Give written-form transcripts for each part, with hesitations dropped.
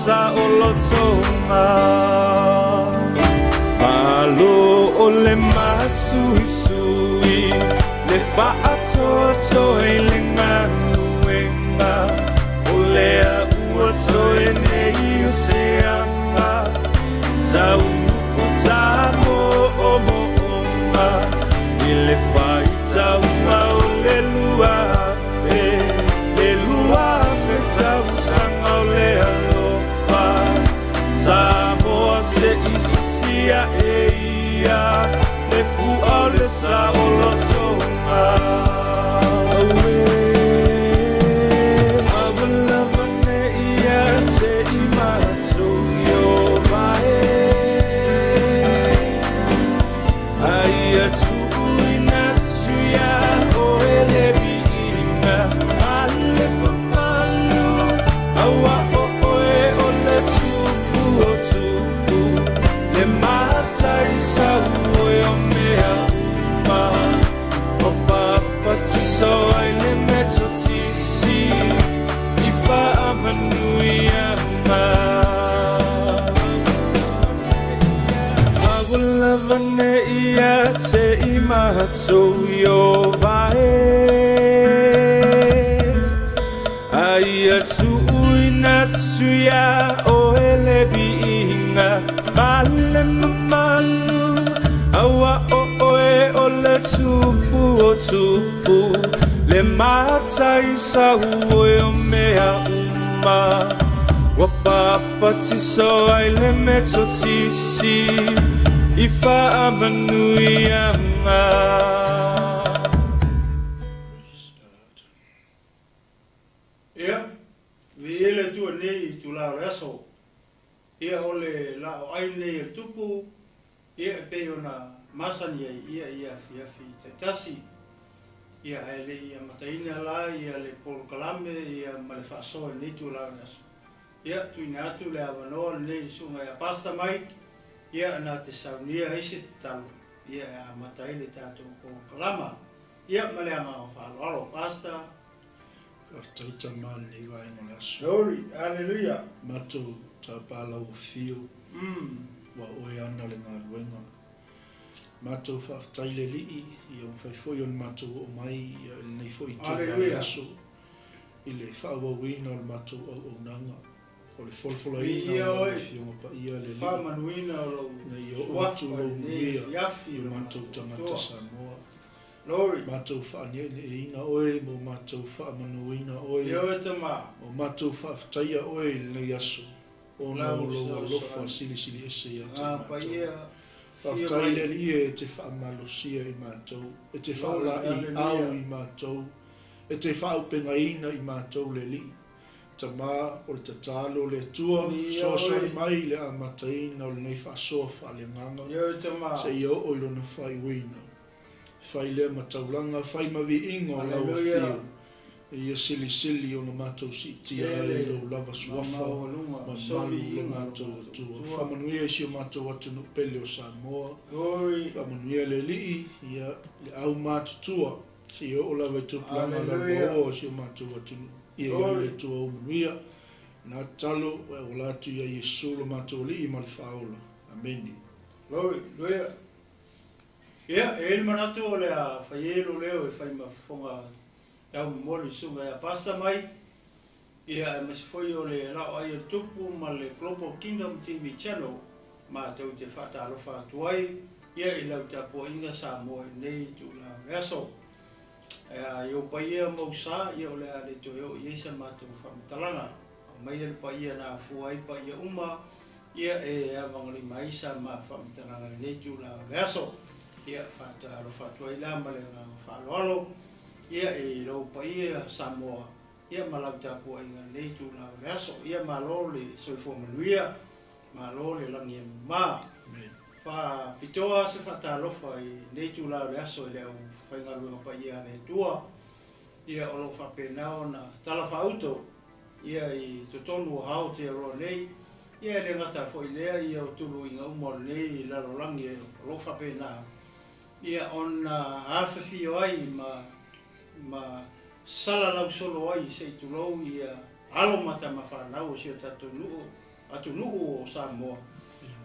sa olo tonga Malo o le masui sui Le whaatoto e le nganuenga O lea ua toe nei o se anga Tau o tamo o moonga I le whai taunga o le luafe Le luafe tau sanga o le alofa Samoa se isisia e ia Le fua le sa o lo songa So yo vae Aia tui natsuya o elevi inga Male mamalu Awa o oe o le tupu o tupu Le matai sa ue o mea uma Wapapa tiso ai le meto tisi Ifa amanui Ia, viele tua nei tu la reso. Ia ole LAOAI nei e tupu. Ia pe ona masani ia fi tatasi. Ia ele ia mataina la ia le polkalame ia male faso nei tu la reso. Ia tu ina atu le avano nei sunga ia pasta mai. Ia na te saunia isi te talu. Ia mataile tato polkalama. Ia male ama whaaloalo pasta. Taita mal nei vai no laso. Glory, hallelujah. Mato ta pala o fio. Wa oi ana le ngā luenga. Mato fa taile li I o fai foi on mato o mai nei foi tu laso. Ile fa wa wina o mato o nanga. O le folfola ina o fio pa ia le li. Fa manuina o nei o tu lo ia o mato tangata Samoa. Glory. Matou whaania e ina oe, mo matou whaamanuina oe. Yo te ma. O matou whaaftaia oe nei aso. O na uloa lofa sili ese ia te matou. Whaaftaile li e te whaamalosia I matou. E te whaola I au I matou. E te whaaupenga ina I matou le li. Ta ma o le tatalo le tua. So mai le amataina o le nei whaasoa whaaleanganga. Yo te ma. Se ia o ilo na whai wina. Fai lea mataulanga, fai mavi ingo lau fio. Ia sili o na matou si tia e lau lava suafa. Ma malu le matou atua. Whamanuia si o matou atu no pele o Samoa. Whamanuia le lii, ia le au matutua. Si o lava I tupulanga lau o si o matou atu ia le tua o manuia. Nā talo o latu ia Yesu lo matou lii ma le whaola. Ameni. Glory, gloria. Ia, e manatu o le a whaielo leo e whai mafonga tau mori sunga e a pasta mai. Ia, e masifoi o le LAOAI o tupu ma le Global Kingdom TV channel ma tau te whata alofa atuai. Ia, I lau te apo inga Samoa nei tu la reso. Ia, pai ia mausa, ia o le a le toeo I eisa mātou whamitalanga. Mai ele pai ia nā fuai pai ia uma. Ia, e avangali maisa ma whamitalanga nei tu la reso. Ia fata alo fatua I la male nga whaaloalo. Ia e lau pa ia Samoa. Ia malau tapu inga nei tu la reso. Ia malo le soifo manuia. Malo le langi ma. Fa pitoa se fata alofa I nei tu la reso. Ia u whaingalunga pa ia ne tua. Ia olo whapenao na talafa auto. Ia I totonu hao te alo nei. Ia le ngata fo ilea ia o tulu inga umor nei lalo langi olo whapenao. Ia on hawhawhi o ai ma sala lau solo ai se tulou ia alo mata ma whanau o si o tato nuo atu nuu o Samoa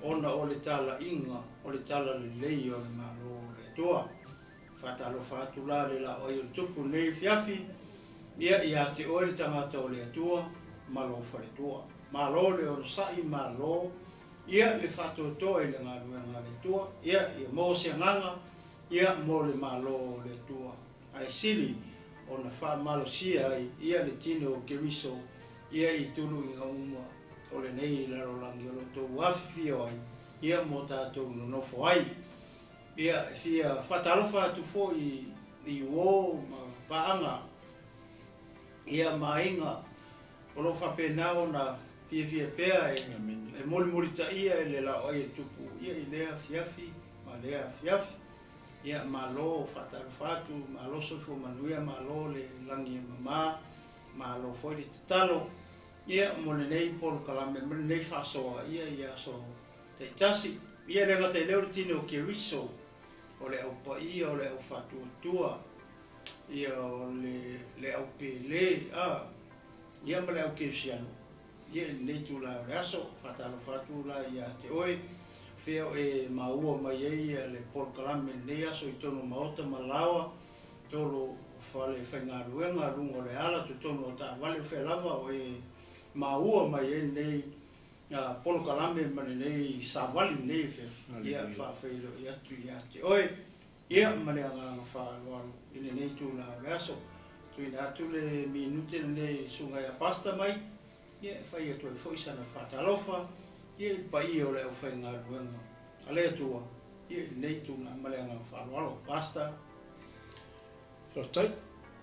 ona o le tala inga o le tala le lei o le malo le toa fatalo fatu la le la o i tupu nei fiafi ia te o le tangata o le atua malo fale toa malo le o sai malo ia le fatu toa i le ngaluenga le toa ia mo se nganga ia mo le malo le toa ai sili ona fa malo sia ia le tino o keriso ia i tulu i ngauma o le nei la rolangi o lo tō wafi o ai ia mo tātou no nofo ai ia fia fatalofa atu fo i uo ma paanga ia mainga o lo whapenao na fia pea e moli ta ia e le LAOAI e tupu ia i lea fiafi ma lea fiafi ia malo fatalofa atu malo sofo manuia malo le langi e mama malo foi le tatalo ia mo le nei polo kalame mo le nei fasoa ia so 𝚟𝚑𝚙𝚎𝚘 ia le ngata i leo tino o keriso o le au pai o le au fatuatua ia o le au pele ia ma le au kesiano ia nei tula o le aso fatalo fatu la ia te oe feo e maua mai ia le polo kalame nei aso i tono maota malawa tolo fale whaingaruenga lungo le ala tu tono o ta wale whea lava o e maua mai nei polo kalame mane nei savali nei ia whawhailo ia tu ia te oe ia mane anga whaalualu ine nei tu la reaso tu ina atu le minute nei sunga ia pasta mai ia whai atu e whoisana whatalofa ia pa ia o le au whaingaruenga ale atua ia nei tu la mane anga whaalualu pasta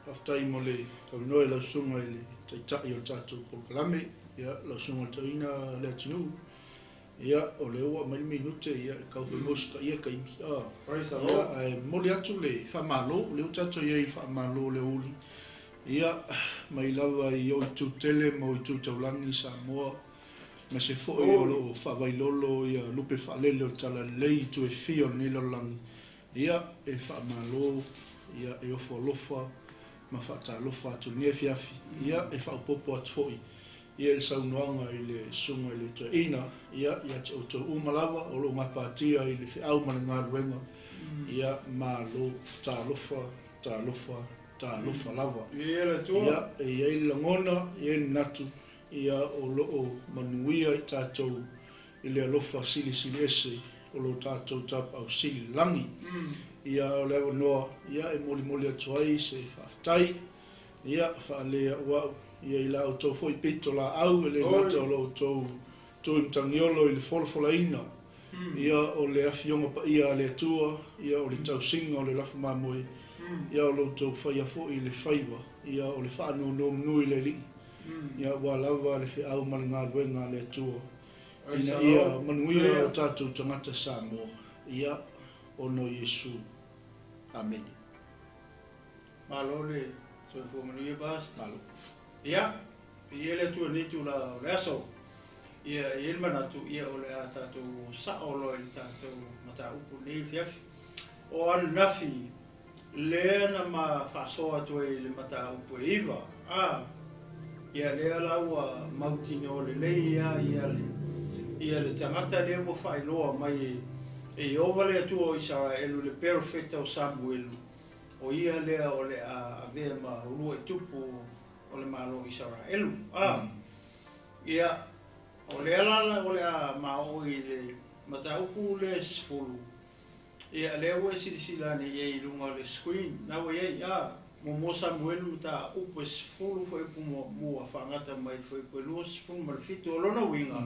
Haftai mo le taunoe lau sunga i le taitai o tātou polo kalame ia lau sunga taina le atinu ia o le ua mai minute ia kauwhi moska ia ka imi ia ai mole atu le whamalo le utato ia i whamalo le uli ia mai lava i o i tūtele mo i tūtaulangi Samoa ma se fo i o lo whawailolo ia lupe whalele o tala lei tu e fio ni lolangi ia e whamalo ia e ofo alofa ma whaatalofa atu nia fiafi ia e whaupopo atu hoi ia e saunoanga i le sunga i le toeina ia te auto umalawa o lo ngapatia i le whiau mana ngā ruenga ia ma lo talofa lava ia e iei langona ia e natu ia o loo manuia i tātou i le alofa sili ese o lo tātou tap au sili langi ia o le noa ia e moli atu ai se whaftai ia whaalea wau ia i la o tau foi pito la au e le ngata o lo tau imtangiolo i le folafolaina ia o le awhionga pa ia le atua ia o le tau singa o le lafa mamoe ia o lo tau whaia fo i le whaiwa ia o le whaano nui le li ia walawa le whiau mali ngā luenga le atua ina ia manuia o tātou tangata Samoa ia ono Yesu. Amen. Malo le so fo manuia basta. Malo. Ia le tu ni tu la reso ia il manatu ia o le tatu saolo il tatu mata upu nei fiafi o an nafi le na ma fasoa tu le mata upu iva ia le ala ua mautino le leia ia le tangata le mo whailoa mai e ovale tu o Israelu le perfecta o Samuelu o ia lea o le avea ma urua i tupu o le malo Israelu ia o le alala o le mao i le mataupu le sfulu ia le ua silisilani ia i lunga le screen na ua ia mo Samuelu ta upu sfulu foi mua whangata mai foi lua sfulu ma le fitu o lona winga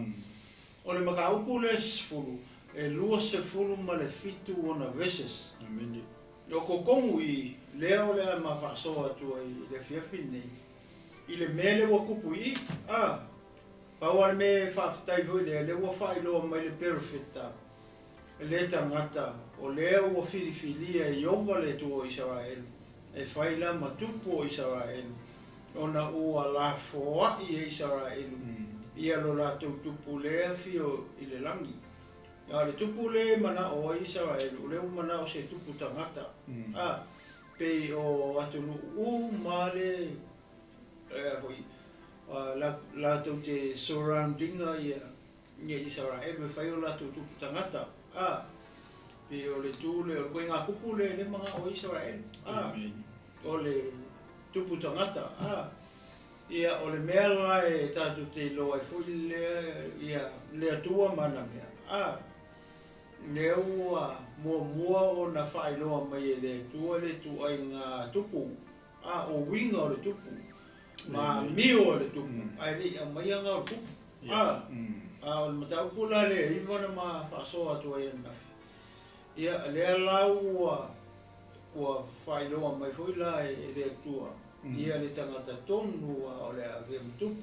o le makaupu le sfulu e lua sefulu ma le fitu ona veses o kokongu i leo lea ma whaasoa tua i le fiafi nei i le mele wa kupu i paua me whaafitai voi le ua whailoa mai le perfecta le tangata o lea ua filifilia i ova le tua Israelu e whaila ma tupu o Israelu ona ua la foa i Israelu ia lo la tupu lea fio i le langi ia le tupu le mana o Israelu le mana o se tupu tangata pe o atunu male la te surrounding ia ia Israel fai o latou tupu tagata pe o le tūle o koe ngā kuku le mga o Israel o le tupu tangata ia o le mea lai tātou te loa i fui le atua mana mea le ua mua o na whailoa mai e le tua le tu ai ngā tupu o winga o le tupu ma mio o le tupu ai le a mai anga o le tupu o le matau kula le ivana ma whasoa tua i anafi ia le alau ua whailoa mai fui la e le tua ia le tangata tonu o le ave mtupu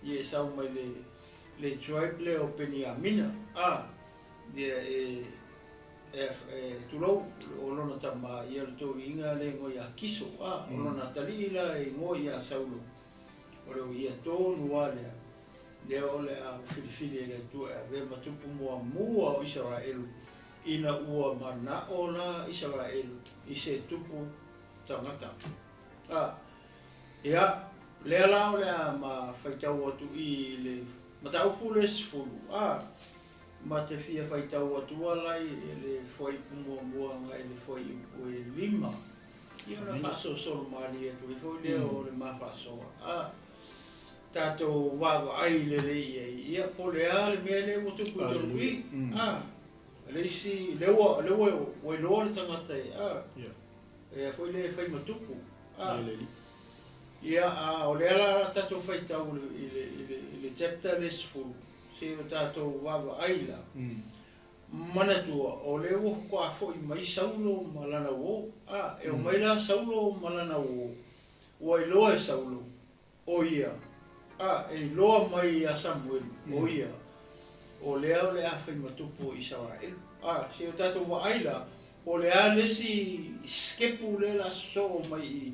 ia sau mai le tribe le o Peniamina ia tulou o lona tama ia le tō inga le ngoi a kiso o lona tali la e ngoi a saulo o le ia tonu a le o le a filifili le tua ave mtupu mua o Israelu ina ua mana o la Israelu i se tupu tangata ia le ala o le ma whaitau atu i le mataupu le sifuru ma te fia whaitau atu alai le foi mua ngai le foi upu e 5 ia na whaso solo mali atu i foi leo o le ma whasoa tātou wawa ai le ia po le ale mea le watupu i tolu i leisi lewa o loa le tangata e foi le fai matupu ia o le ala tātou whaitau i le chapter le sifuru se o tātou wawa aila manatua o le o kua foi mai saulo malana o e o mai la saulo malana o i loa e saulo o ia e loa mai a Samuelu o ia o lea o le a whai matupu i Israel se o tātou wa aila o le a lesi skepu le la so mai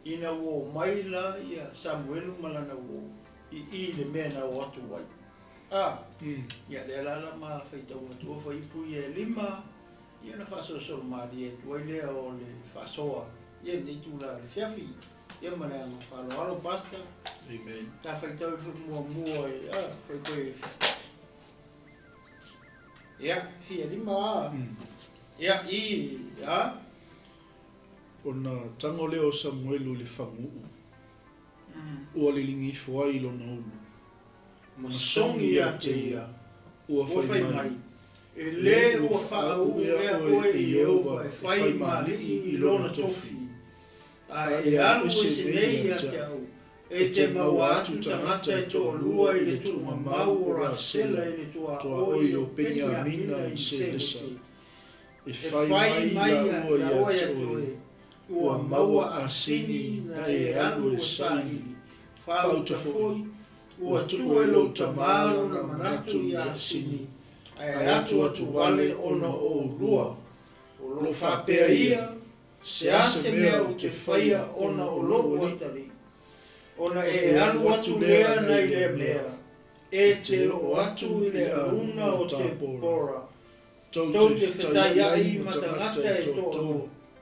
ina o mai la ia Samuelu malana o i le mea na o atu wai ia le ala ma whaitau atu o whaipu i e 5 ia na whasoa maari e tuai lea o le whasoa ia nei tūla le whiawhi ia manea ngā whaloalo pasta ta whaitau i mua i whaitau ia hia 5 ia i ona tango leo Samuelu le whangu ua li lingi fuai lona ulu masongi a te ia ua whai mai e le ua whaau ea oe i Jehova e whai mali i lona tofi e alu e se nei a te au e te maua atu tangata e tō lua i le tū mamau o rasela i le tua oi o Peniamina i se lesa e whai mai a ua i atoe ua maua a sini na e alu e saini whau ta foi ua tu e lo tamalo na manatu i a sini ai atu wale ona o lua o lo whapea ia se ase mea o te whaia ona o lo watari ona e alu atu lea na i le mea e te o atu i le aruna o te pora tau te whetai ai matangata e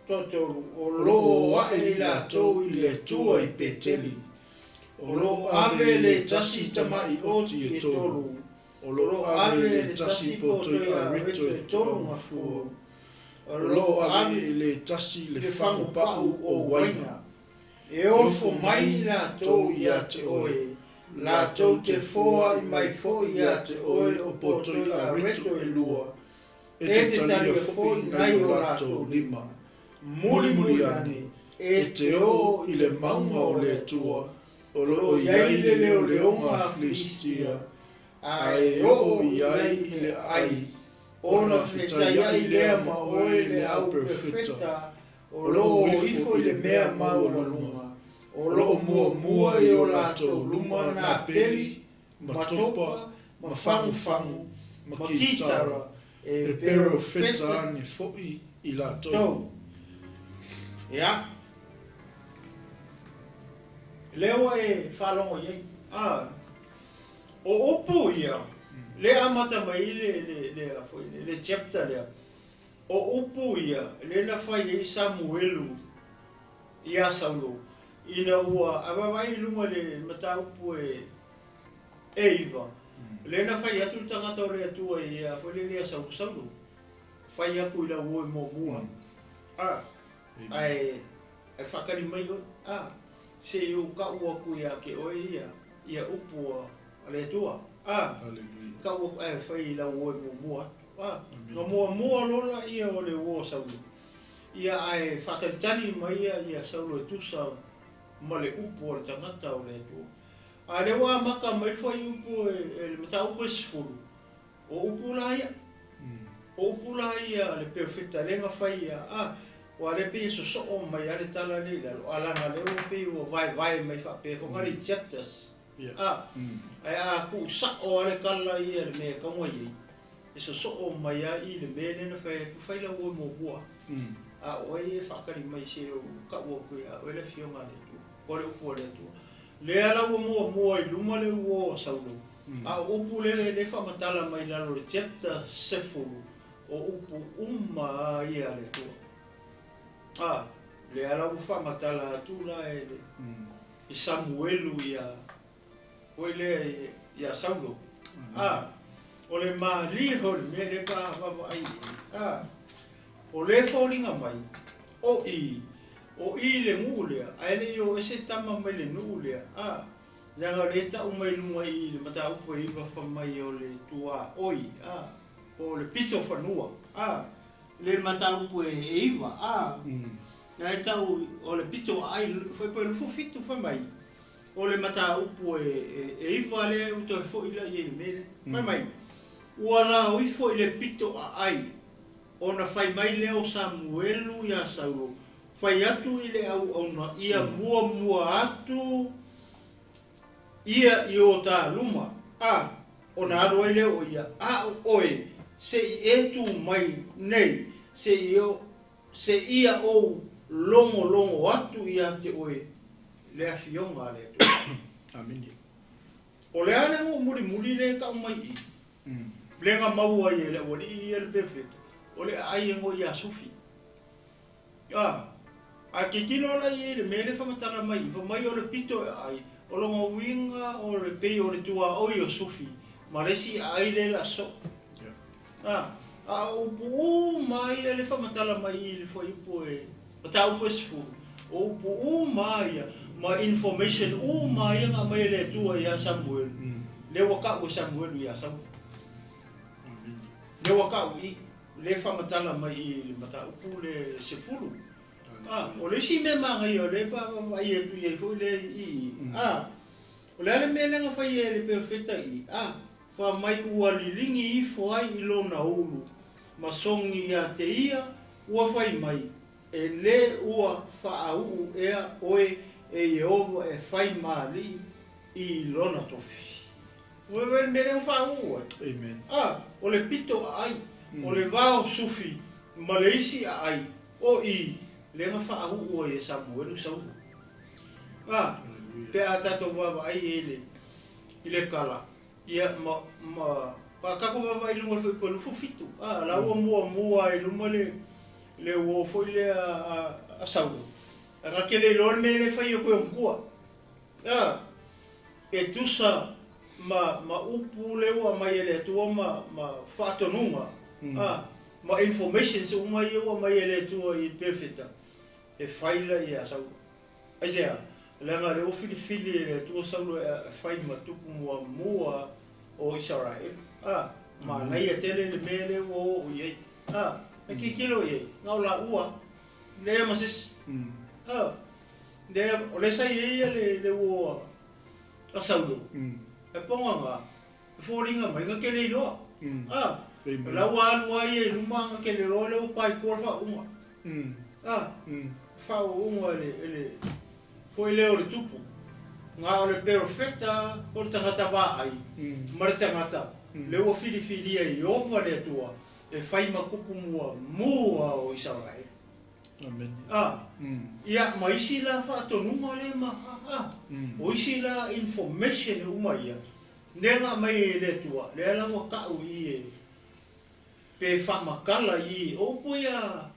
tōtoru o lo ae i la tau i le tua i peteli o lo ave le tasi tamai oti e toru o lo ave le tasi potoi a reto e toru mafua o lo ave le tasi le whangu pau o waina e ofo mai la tau i a te oe la tau te foa i mai fo i a te oe o potoi a reto e lua e te tali fo i nai o la tau 5 muri ane e te o i le maunga o le tua o lo iai le leo leonga a Filistia ai o iai i le ai ona whetai ai lea ma oe le au perfeta o lo ifo i le mea mau o lunga o lo mua i o lato luma na peli ma topa ma fangu ma kitara e pero feta ane foi i lato ia leo e whalongo iei o upu ia le amata mai le chapter lea o upu ia le na whai e Samuelu ia saulo ina ua awawai lunga le mata upu e Eva Lena fai atu tangata o le atua ia fai lea sau. Fai aku ila ua mo mua. Ai whakari mai o. Se iu ka ua ku ia ke oe ia upua a le atua. Ka ua fai ila ua mo mua. Nga mua lola ia o le ua sau. Ia ai whakatani mai ia sau le tusa ma le upu o le tangata o le atua. A le wa maka mai fai upu le mata upu sifuru. O upu la ia. O upu la ia le perfecta lenga fai ia. Wa le pe so o mai ale tala le la. Ala nga le upe o vai mai fa pe. O ngari chapters. Ai ku sa o ale kala ia le me ka moi. E so o mai i le me na fai ku fai la o mo bua. Oi whakari mai se o ka ua koe o le fionga le tu. O le upu le tu. Le ala ua mua i luma le ua saulo. Upu le whamatala mai lalo le chapter 7 o upu ia le tu. Le ala ua whamatala tu la e le. I Samuelu ia. Oi le ia saulo. O le mariho le me le pa wawa ai. O le fōringa mai, o i le ngulea, ai le yo ese tama mai le ngulea, Nanga le ta umai lunga i le mata upo i wafa mai o le tua oi, o le pito whanua, le mata upo e iwa, na e tau o le pito ai, foi po le fufitu wha mai, o le mata upo e iwa le uto e fo ila i e mele, wha mai, uala o i fo i le pito ai, ona fai mai leo Samuelu ia sauro. Fai atu i le au ia mua atu ia i o tā luma. Ona aroa i leo ia. Oe, se i etu mai nei, se ia o longo atu ia te oe. Lea fionga le atu. Amini. O lea le muri le ka umai i. Lenga maua i le wali i le perfect. Ole ai ngo ia sufi. A kikino la i le mele whamatara mai. Fa mai o le pito ai. O longa winga o le pei o le tua oi o sufi. Ma resi ai le la so. A upu mai le whamatara mai i le fwai upu e. O ta upu e sifu. O upu mai ma information mai nga mai le tua ia Samuel. Le waka o Samuel ia Samuel. Le waka i. Le whamatala mai i le mata upu le sefulu. O le si me manga i o le pa ai e tu i e fu le i. O le ale me lenga whai e le perfecta i. Wha mai ua lilingi i fwai i lona ulu. Ma songi a te ia ua whai mai. E le ua whaau ea oe e Yehova e whai maali i lona tofi. Ue me lenga whaau. Amen. O le pito ai. O le vao sufi, ma le isi ai, o i, le nga whaau ua e Samuelu sau. Pe a tato wawa ai i le kala. Ia pa kako wawa i lunga fai polu fufitu. La ua mua i lunga le ua foi le a sau. Ka ke le lor me le fai o koe mkua. E tusa ma upu le ua mai ele tua ma whaatonunga. Ma information se uma ia wa mai ele tua i perfecta. E faila ia sau. Aisea, langa le ofili le tua sau e fai matupu mua o Israel. Ma nai e tele le mele o iei. E ki kilo iei, ngau la ua. Lea masis. Lea, o le sai iei le ua a saudo. E ponga nga, e fōringa mai nga kele iloa. La wa ye luma ke le role o pai por fa uma. Fa uma ele foi le o le tupu. Nga o le perfecta o le tangata wa ai. Mare tangata. Le o fili ai o va le tua. E fai makupu mua o Israel. Amen. Ia mai sila fa tonuma le ma. O sila information uma ia. Nenga mai le tua. Le ala wa ka u i pe whamakala i opoia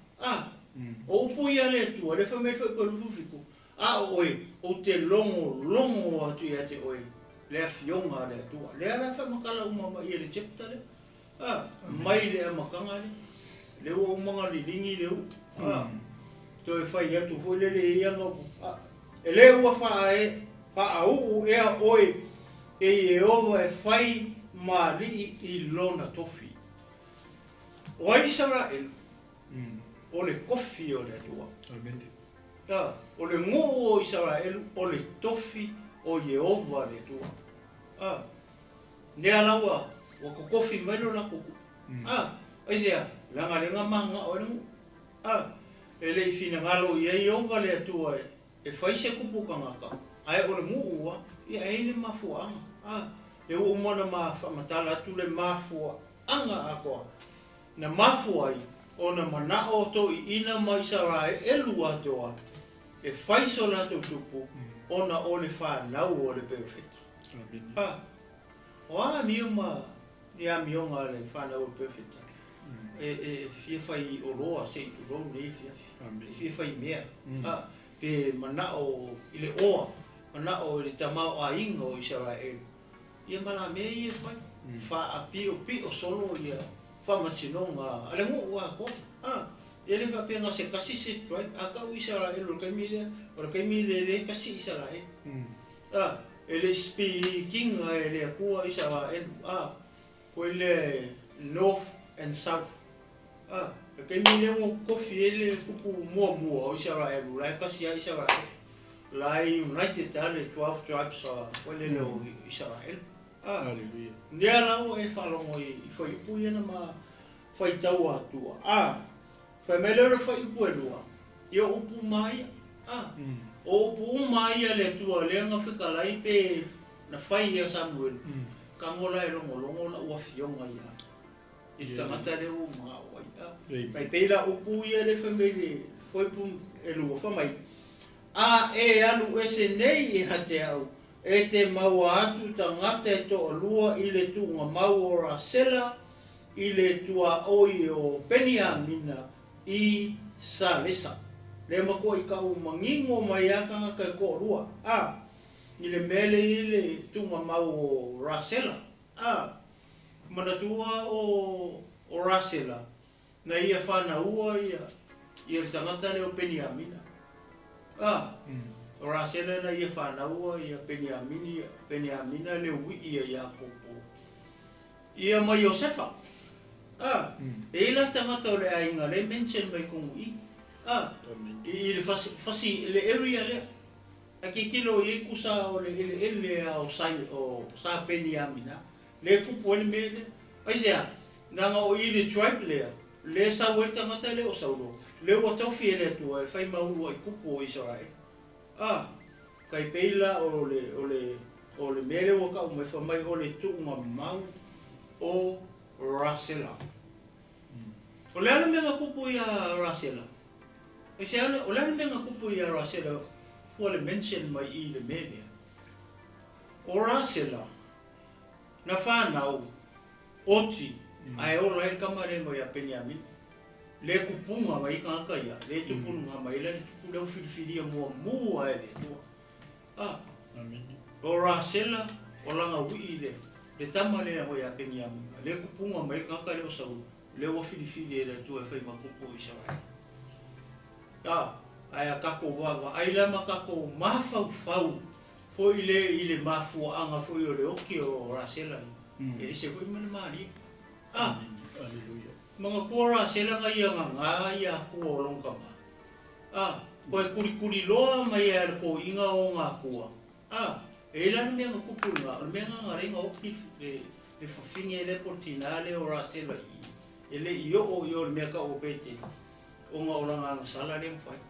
opoia le tua le whamewha ko lufiku oe o te longo atu ia te oe le fionga le tua le ala fa makala uma mai le chepta le mai le makanga le o manga li lingi le to e fai atu foi le ia no ele ua fa au e oi e ova e fai ma li I lona tofi o Israel o le kofi o le tua ta o le ngo o Israel o le tofi o Jehova le tua ne alawa o ko kofi mai no la ko aisia langa lenga manga o le ele fina ngalo ia Jehova le tua e fai se kupu kangaka ai o le mua ia ele mafuanga e o mona ma matala tu le mafua anga ako na mafua ai ona mana o to ina mai Israel elua toa e fai so la to tupu ona o le fa nau o le perfect o miuma ia mionga le fa nau perfect e fie fai o roa se tu ro ne fie fai mea pe mana o ile oa mana o le tamao a inga o Israel ia mana me ia fai fa api o solo ia fa masinonga ale ngo wa ko ele fa penga se kasi se toi aka o Israel o kamile le kasi Israel ele speaking ele ko Israel ko ele north and south kamile mo ko fiele ku mo o Israel la kasi Israel la United ale 12 tribes ko ele no Israel Hallelujah. Nea lau e whalongo I whai upu ia na ma whai tau atua. Whai melera whai upu e lua. Ia upu mai. O upu mai le tua leanga whikalai pe na whai ia Samuelu. Kangola e longo la ua fionga ia. I tangata le u maa wai. Pai peila upu ia le whamele whai upu e lua whamai. E alu ese nei I hate au. E te maua atu tangata e to lua I le tunga maua rasela I le tua oi o Peniamina I Salesa. Le mako I kau mangingo mai akanga kai ko lua. I le mele I le tunga maua rasela. Manatua o rasela. Na ia whana ua ia le tangata le o Peniamina. Ora sela na ia whanau ia Peniamina le ui ia Iakopo. Ia ma Iosefa. E la tangata o le ainga le mention mai kongu I. I le fasi le area le. A ke kilo I kusa o le ele o sa Peniamina. Le pupu ele mele. Aisea, nanga o I le tribe le. Le sa wer tangata le o saulo. Le o tofi ele tua e whai maulu I kupu o Israel. Kai peila o le mere o ka o mai whamai o le tuunga mau o Rasela. O le ana menga kupu ia Rasela. E se ana, o le ana menga kupu ia Rasela fua le mention mai I le mere. O Rasela na whanau oti ai o lai kamarengo ia Peniamina. Le kupunga mai kanga ia, le tupunga mai le tupu leo whiriwhiria mua e le tua. O Rasela, o langa ui le tama le hoi a Peniamina. Le kupunga mai kanga leo sau, leo whiriwhiri e le tua e whai makupu I Israel. Ai a kako wawa, ai lama kako mafau foi I le mafuanga foi o le oki o Rasela. E se foi mana mani. Hallelujah. Mga kora sila nga iya nga iya ko long kama. Ko kuri loa mai er ko inga o nga kuwa. Elan me nga kupul nga, me nga ringa opti le fafinge le portinale o rasela I. Ele iyo o yo me ka opete. O nga olang ang sala le fai.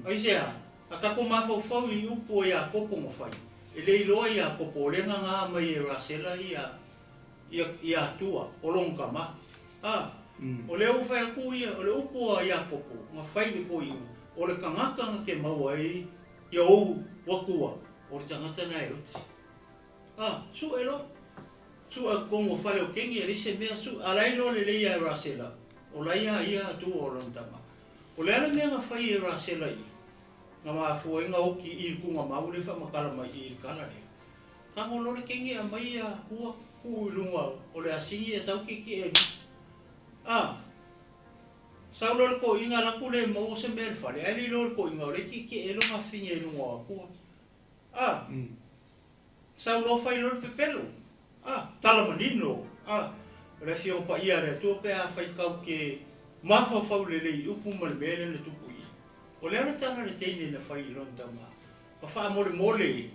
Ai sia, akako mafau I upo ya kopo mo fai. Ele loa ya kopo le nga mai rasela ia tua olong kama. O leo whai aku ia, o le upo a Iakopo, ngā whai ni ko iu, o le kangaka ke maua I ou wakua, o le tangata na e uti. Su elo, su a kongo whale o kengi, e lise mea su, alailo le leia e Rasela, o laia ia atu o lantama. O le ala mea ngā whai e Rasela I, ngā maa fua ngā oki I kunga mau le wha makala mai I kala le. Kangolo le kengi a mai a hua lunga o le asingi e sau ki e. Sau lo ko inga la ku le mo se mer fale ai lo ko inga le ki e lo mafinye lunga hua. Sau lo fai lo pepelo. Tala manino. Le fio pa ia le tu pe a fai kau ke mafa fau le upu mal bele le tupu i. O le ana tana le teine na fai lo tama. Pa fa mole.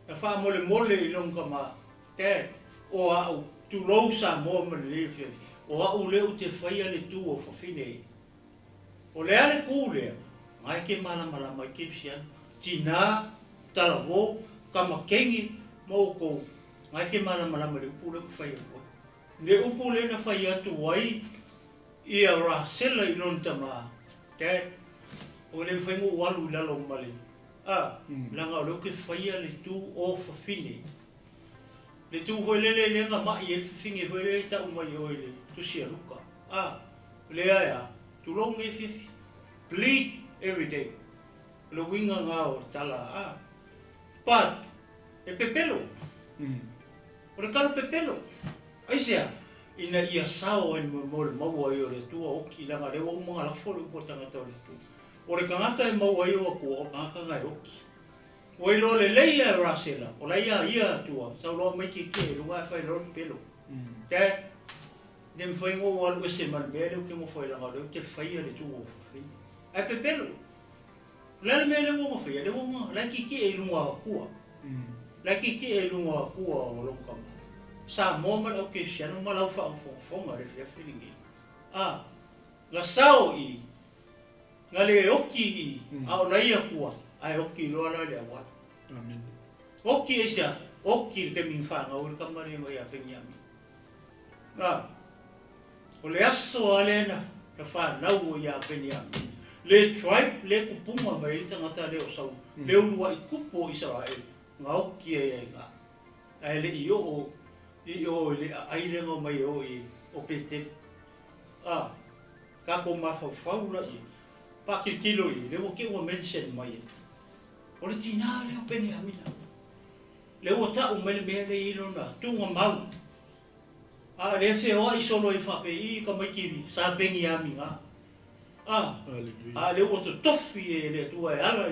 Na fa mole i long kama te o au tu lo sa mo me le fi o au le te fai le tu o fofine o le ale kule mai ke mala mai ke sian tina talavo kama kengi mo ko mai ke mala le upule fai o le upule na fai atu wai i a rasela i long tama te o le fai mo walu la lo male langa o ke faia le tu o fafine le tu hoilele le nga mai e fifinge hoilele ta umai hoile tu sia luka le aya tu long e fifi bleed every day lo winga nga o tala but e pepelo o le kala pepelo aisia ina ia sao en mo mo o le tu o ki langa le o mga la fo le potanga to le tu o le kangaka e mau ai o ko o kangaka ngai oki. O i lo le leia rasela, o leia ia tua, sau loa mai ki lunga e whai lor pelo. Te, ne mwhai ngō walu e se man mea leo ke mo whai langa leo, te whai le tu o whai. Ai pe pelo. Lele mea leo mo whai, leo mo, lai ki lunga kua. Lai ki lunga kua o longkama. Sa mo mal au ke sianu malau wha au fonga le fia whilingi. Nga sao i, ngale oki au laia kua ai oki loa le awa amen oki esa oki ke min fa ngau le kamari mo ya penyami o le aso alena ka fa nau ya penyami le tribe le kupunga mai tanga le o sau le ulua i kupo Israel nga oki e nga ai le io le ai le ngo mai o pete ka ko ma fa la i pa ki kilo i le wo ke wo mention mai o le tina le peni amina le wo ta o mele me le ilo na tu ngo mau le fe o i solo i fa pe i ka mai ki sa pengi aminga le wo to tofi e le tu ai ala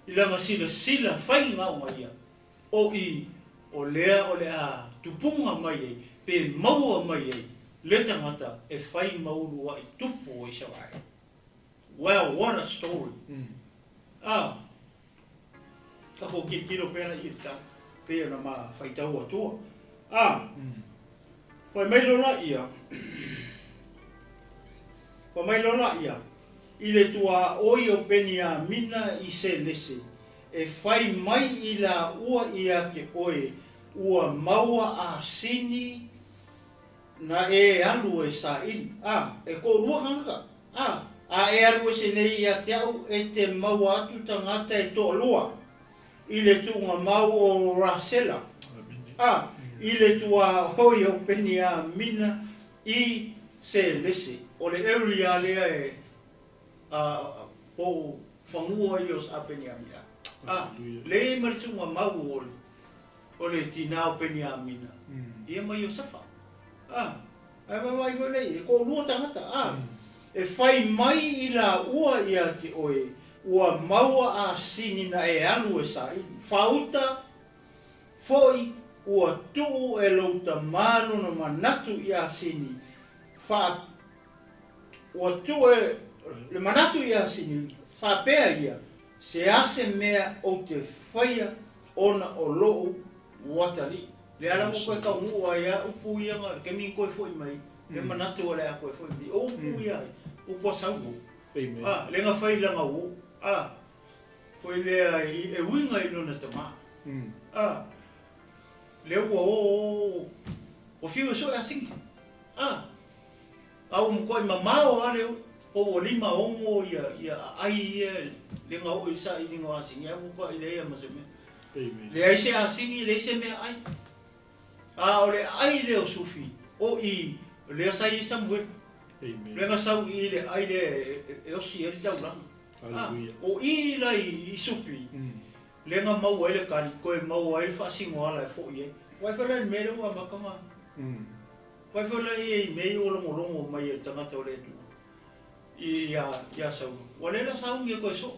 i la sila fai nga o mai o le a tupunga mai pe mau mai le tangata e fai mau lua i tupu i sawai. Wow, what a story. Kako kilo pera i ta pera ma fai tau atua. Fai mai lona ia. Fai mai lona ia. I le tua oi o penia mina i se lese. E fai mai i la ua ia ke oe. Ua maua a sini na e alu e sa in. E ko rua hanga. E alu se nei ia te au e te mau atu tangata e to lua. I le tunga mau o rasela. I le tua hoi o penia mina i se lese. O le area lea e po whangua i os a penia mina. Le maritunga mau o le tina o penia mina. Ia mai o safa. Ai vai lei, e ko lua tangata. E fai mai i la ua ia te oe, ua maua a sini na e alu e sai. Fauta, foi, ua tuu e louta malu na manatu i a sini. Ua tuu e le manatu i a sini, whapea ia, se ase mea o te whaia ona o loo watali. Le ala mo koe ka mua ia, upu ia nga, ke mi koe foi mai, le manatu o le a koe foi mai, o upu ia upo saugu. Le nga whai langa u. Koe lea e winga i lona tama. Le ua o whiu e so e asingi. Au mo koe mamao a leo, o lima ongo ia ai le nga o ilisa i linga o asingi, au mo koe le ea maseme. Le aise asingi, le ise mea ai. O le ai leo sufi, o i le asai i Samuelu. Le nga sau i le ai le e osi e tau langa. O i lai i sufi, lenga mau ele kari koe mau ele whaasingo ala e fo ie. Wai whala ni mere ua makanga. Wai whala i mei o longo mai e tangata o le tu. Ia sau. Walela sau ngia koe so.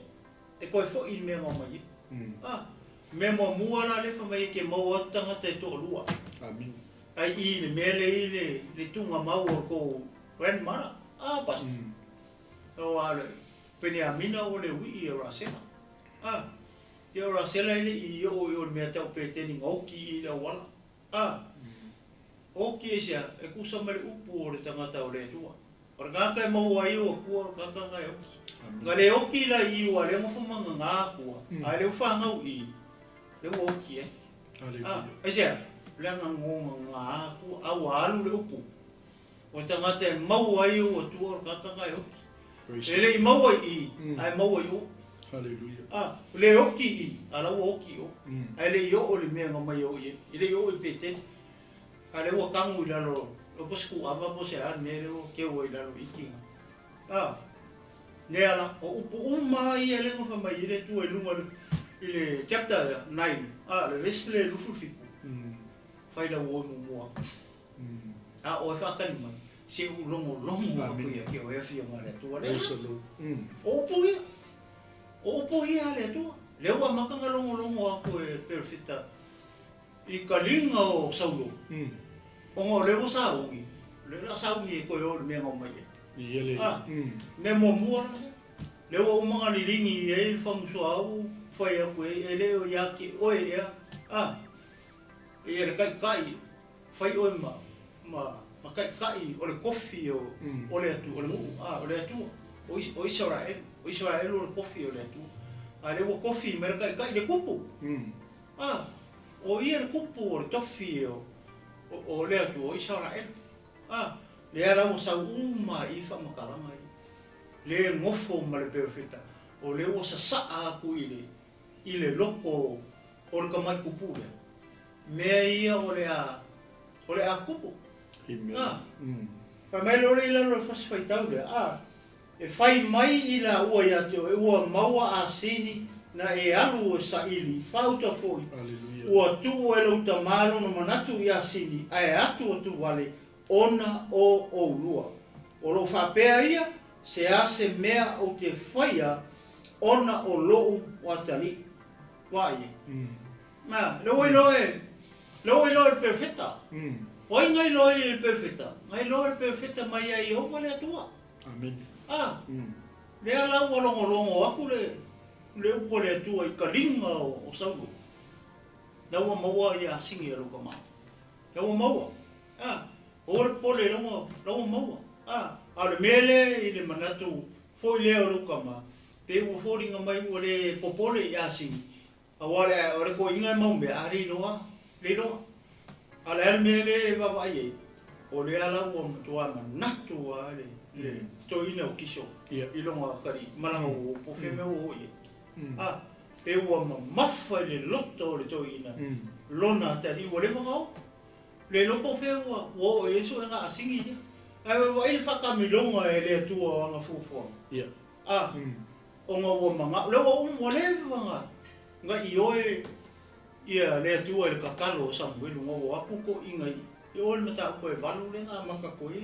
E koe fo i mea ngau mai. Me mo mua la le fa mai ke mau atu tangata e toa lua. Amin. Ai i le mele i le tunga mau o ko ren mara. Pas. O ale. Pene a mina o le wi i o rasena. Te o rasena ile i o mea tau peteni ngauki i la wala. O ki sia e kusa mare upu o le tangata o le tua. O ngaka e mau ai o kua ngaka ngai oki. Nga le oki la i ua le mawhamanga ngā kua. Ai le whangau i. Le oki e. E sia, le ngonga ngā kua au alu le upu. O tangata e mau ai o tua o ngaka ngai oki. E le i mau ai i, ai mau ai o. Hallelujah. Le oki i, ala o oki o. Ai le i o le mea ngamai o i. I le i o i pete. Ai le ua kangu i lalo. O posku ava po se a ne le o ke o i lalo i kinga. Ne ala, o upu uma i e le ngofa mai i le tu e lunga i le chapter 9. Le rest le lufu fiku. Whaila o mu mua. O e whakani mai. Se u longo kapuia ke o e whia ma le tua le. O upu ia. O upu ia le tua. Le ua makanga longo ako e perfita. I ka linga o saulo. O le o saungi. Le la saungi e koe o le mea ngau mai e. Me mo mua. Le o umanga ni ringi e whamuso au. Whai aku e le o iaki oe ea. E le kai. Whai oe ma kai o le kofi o le atu. O le atu. O Israel. O Israel o le kofi o le atu. A le o kofi me le kai le kupu. O ia le kupu o le tofi o le atu o Israel. Le ara o sa uma i whamakaranga i. Le ngofo ma le perfita. O le o sa saa aku i le loko o le kamai kupu le. Mea ia o le a kupu. Whai mai lore i lalo e whaswhaitau le. E whai mai i la ua i ate o e ua maua a sini na e alu o sa ili. Whauta foi. Ua tuo e lau ta malo na manatu i a sini. A e atu o tu wale. Ona o lua. O lo whapea ia, se ase mea o te whaia, ona o loo watali. Wai. Loe perfecta. Oi ngai loe perfecta. Ngai loe perfecta mai ai o wale atua. Amen. Le ala ua longo aku le upo le atua i ka ringa o saulo. Daua maua i a singi e luka maa. Daua maua. O le pole longo maua. A le mele i le manatu foi leo luka maa. Pe ua fōringa mai ua le popole i a singi. A wale o le ko inga mau me a reiloa. A le mele e wawai e. O le ala ua matua manatu a le toina o kiso. I longa kari. Malanga o pofeme o e. Pe ua mamafa i le loto o le toina. Lona tari ua le wangau. Le lopo whewa, o e so e ngā asingi ni. Ai wa i le whakamilonga e le atua o anga fufua. O ngā ua manga, le wa umwa le wanga. Nga i oe, ia le atua e le kakalo o Samuelu, ngā ua apuko inga i. I oe le mata uko e walu le ngā maka koe.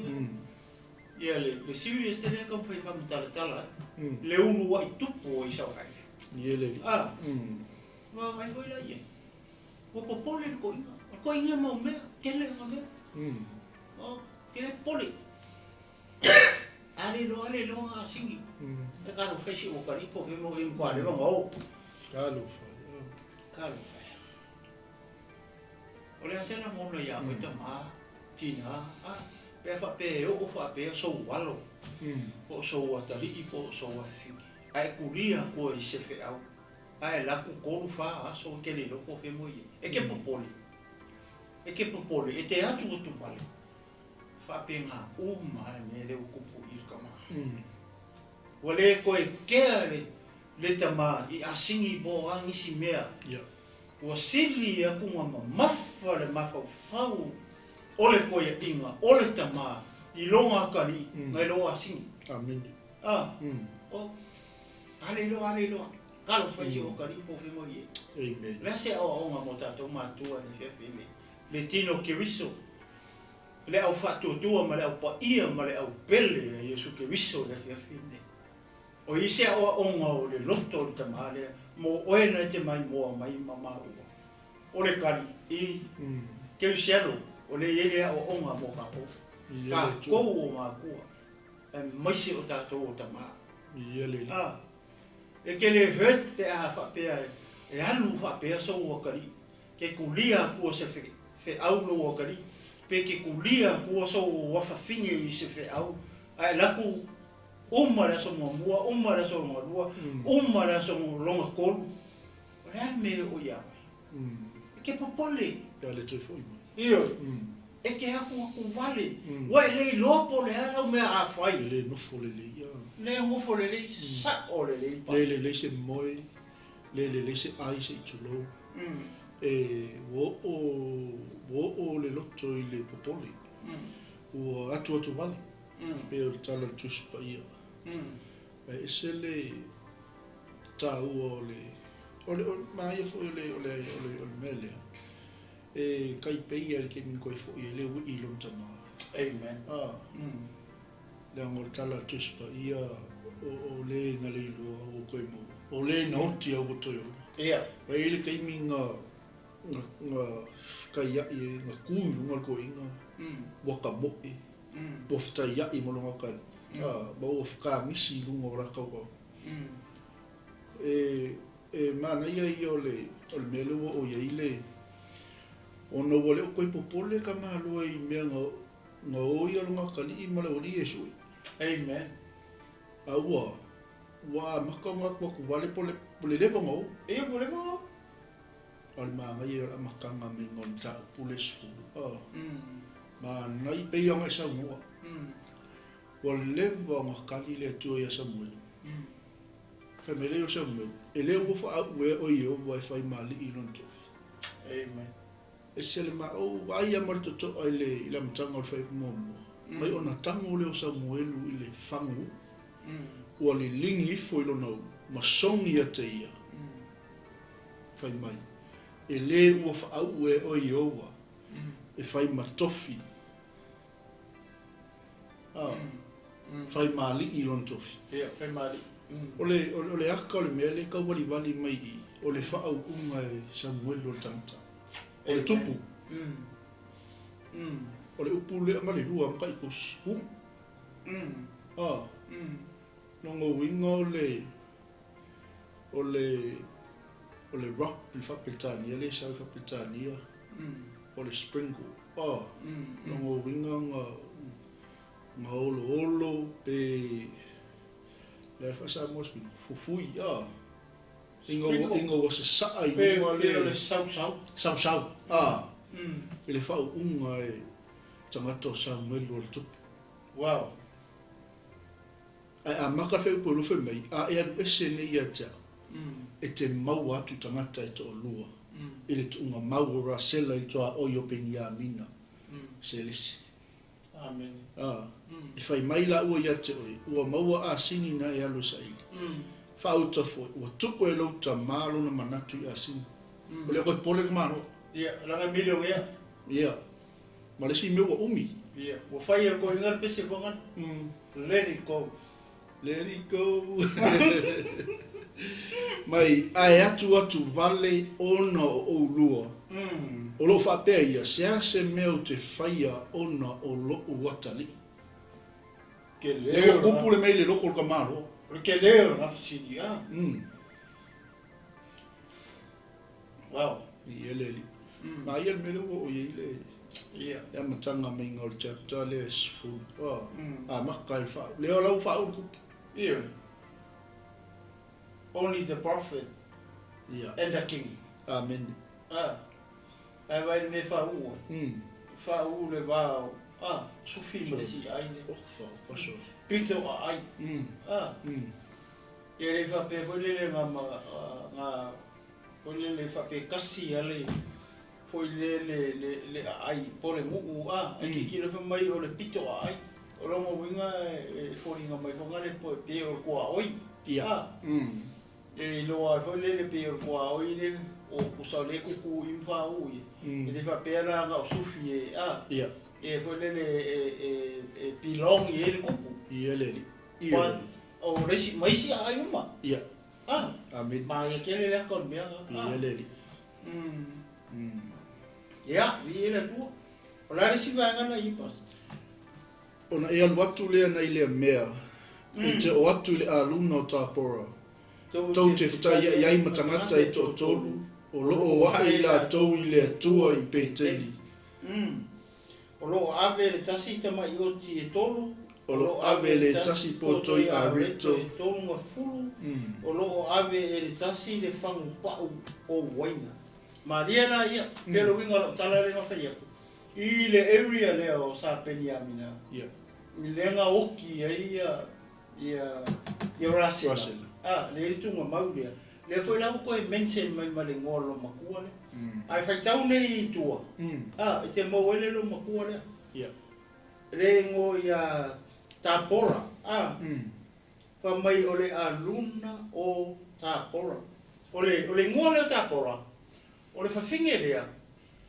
Ia le serious te le kam whai whamitalatala. Le unu wa i tupu o i saurai. Wa mai koe la ia. Wa popole le ko inga. Ko inga mau mea, kele nga mea. Kele pole. Ale lo nga singi. E karo whaisi o karipo, whemo i mkwa le wanga o. Kalo whai. O le asena mona ia mo i ta maa, tina. Pea whape o whape sou walo. Po sou atari, po sou afi. Ai kuria ko i se wheau. Ai laku koru wha aso kele loko whemo i. E ke popole. E ke popole, e te atu o tu wale. Whape ngā umare me leo kupu i kama. Wale koe kea le tama i asingi bo angisi mea. Ua sili a kunga mafa le mafa whau. Ole koe inga, ole tama i longa kari ngai lo asingi. Amen. O, ale loa. kalo fai si o kari po fi mo ye. Amen. La se o nga mo tatou matua ni fe me. Le tino ke wiso. Le au fatu tua ma le au pa ia ma le au pele a Yesu ke wiso le fe me. O ise o nga o le loto o tamale mo oena te mai mo mai mama ua. O le kari i ke sialo o le yele o nga mo ka po. Ka ko o ma kua. E maisi o tatou o tama. Yele. E ke le hurt pe a fa pe e alu fa pe so o kari. Ke kulia ko se fe au lo o kari. Pe ke kulia ko so o fa finge i se fe au. Ai la ku umara so mo mua, umara so mo lua, umara so mo longa kolu. Ora me o ia. Ke popole. Ya le toi foi. Io. E ke aku vale. Wa le lopo le ala me a fai. Le no fo le ia. Le mo fo le sa o le pa. Le se moi. Le se ai se tulo. E wo le loto i le popole. O atu vale. Pe o tala tus pa ia. E se le ta o le mai fo le mele. E kai peia ke min koi fo le wi lom tama. Amen. Le ngol tala tus pa ia o le ngali lo o koi mo. O le no ti o to yo. Ia. E le kai min nga kai ya i nga ku ngol ko inga. Waka mo e. Bofta ya i mo longa kan. Ba o fka misi lungo ra ka ko. E mana ia i o mele o ia ile. O no wole o koi popole ka malo i mea nga o ia longa kan i mala o li Yesu. Amen. Aua. Wa maka nga kwa ku wale pole lepo ngau. E pole mo. Al manga ia maka nga me ngon ta pules fu. Ma nai pe ia nga sa mo. Wa leva nga kali le tu ia Samuelu. Famele o Samuelu. Ele o fa we o ia o fai mali i lonto. Amen. E sele ma o ai amar to ile ila mtanga o fai mo. Mai ona tango le o Samuelu ile fangu. O le lingi fo ilo no ma songi ate ia. Fai mai. Ele o fa we o ia e fai matofi. Fai mali i lontofi. Ia, fai mali. Ole aka ole mele ka wali mai i. Ole fa au unga e Samuelu o tanta. Ole tupu. Ole upu le amale lua mkai kus. Nongo winga ole rock il fa petania, le sa fa petania. Ole sprinkle. Nongo winga nga olo pe le fa sa mos fufui ingo was sa ai le sau ele fa unga e tamato Samuelu o tupu. Wow. A maka fe po lo fe mai a e se ne ia ta e te mau atu tangata e to lua ele tunga mau ra sela i toa o yo penia mina selisi. Amen. E fai mai la ua ia te oi, ua maua a sini na e alo sa ili. Fa uta fo, ua tuku e lauta malo na manatu i a sini. O lea koe pole ka mano. Ia, langa milio ia. Ia. Ma le si meua umi. Ia, ua fai e koe ngal pese fongan. Let it go. Let it go. Mai, ai atu vale ona o lua. O lo fa pea ia, se meo te faia ona o lo watali. Ke leo. E o kupu le mei le loko ka maro. Ke leo na fisini, Wow. I ele. Ma ia mele o ia ile. Ia. Ya matanga me ngol chapter le sfu. Makai fa. Le o lau fa o kupu. Ia. Only the prophet. Yeah. And the king. Amen. Ai vai me fa u. Fa u le va. Sufi me si ai ne. Fa so. Pito ai. E le fa pe vole le mama nga vole le fa pe kasi ale. Foi le ai pole mu e ki ki le fa mai o le pito ai. O lo mo winga e foringa mai fonga le po pe o ko oi. Yeah. E loa foi le pe o kwa o ile o sa le ku infa o i. E le fa pera nga o sufi e a. Ia. E foi le e pilong e le kupu. Ia le. Ia. O resi mai si ai uma. Ia. Ah. Amen. Ma e kele le kon mea. Ia le. Ia, vi le tu. O la resi va ngana i pas. Ona e alu atu lea nei lea mea. E te o atu le aluna o tāpora. Tau te whata iai matangata e to tolu. O loo wae i la tau i le atua i peteli. O loo ave le tasi tama i oti e tolu. O loo ave le tasi potoi a reto. E tolu ma fulu. O loo ave le tasi le fangu pau o waina. Ma ria na ia, pero winga la tala le ngawhai aku. I le area leo sa peni amina. Ia. I le nga oki ia rasela. Ah, le tunga maulia. Le foi lau koe mention mai ma le ngolo makua le. Ai fai tau nei tua. Ah, i te mauele lo makua le. Ia. Le ngo ia tapora. Ah. Fa mai ole a luna o tapora. Ole ngole o tapora. Ole fa finge lea.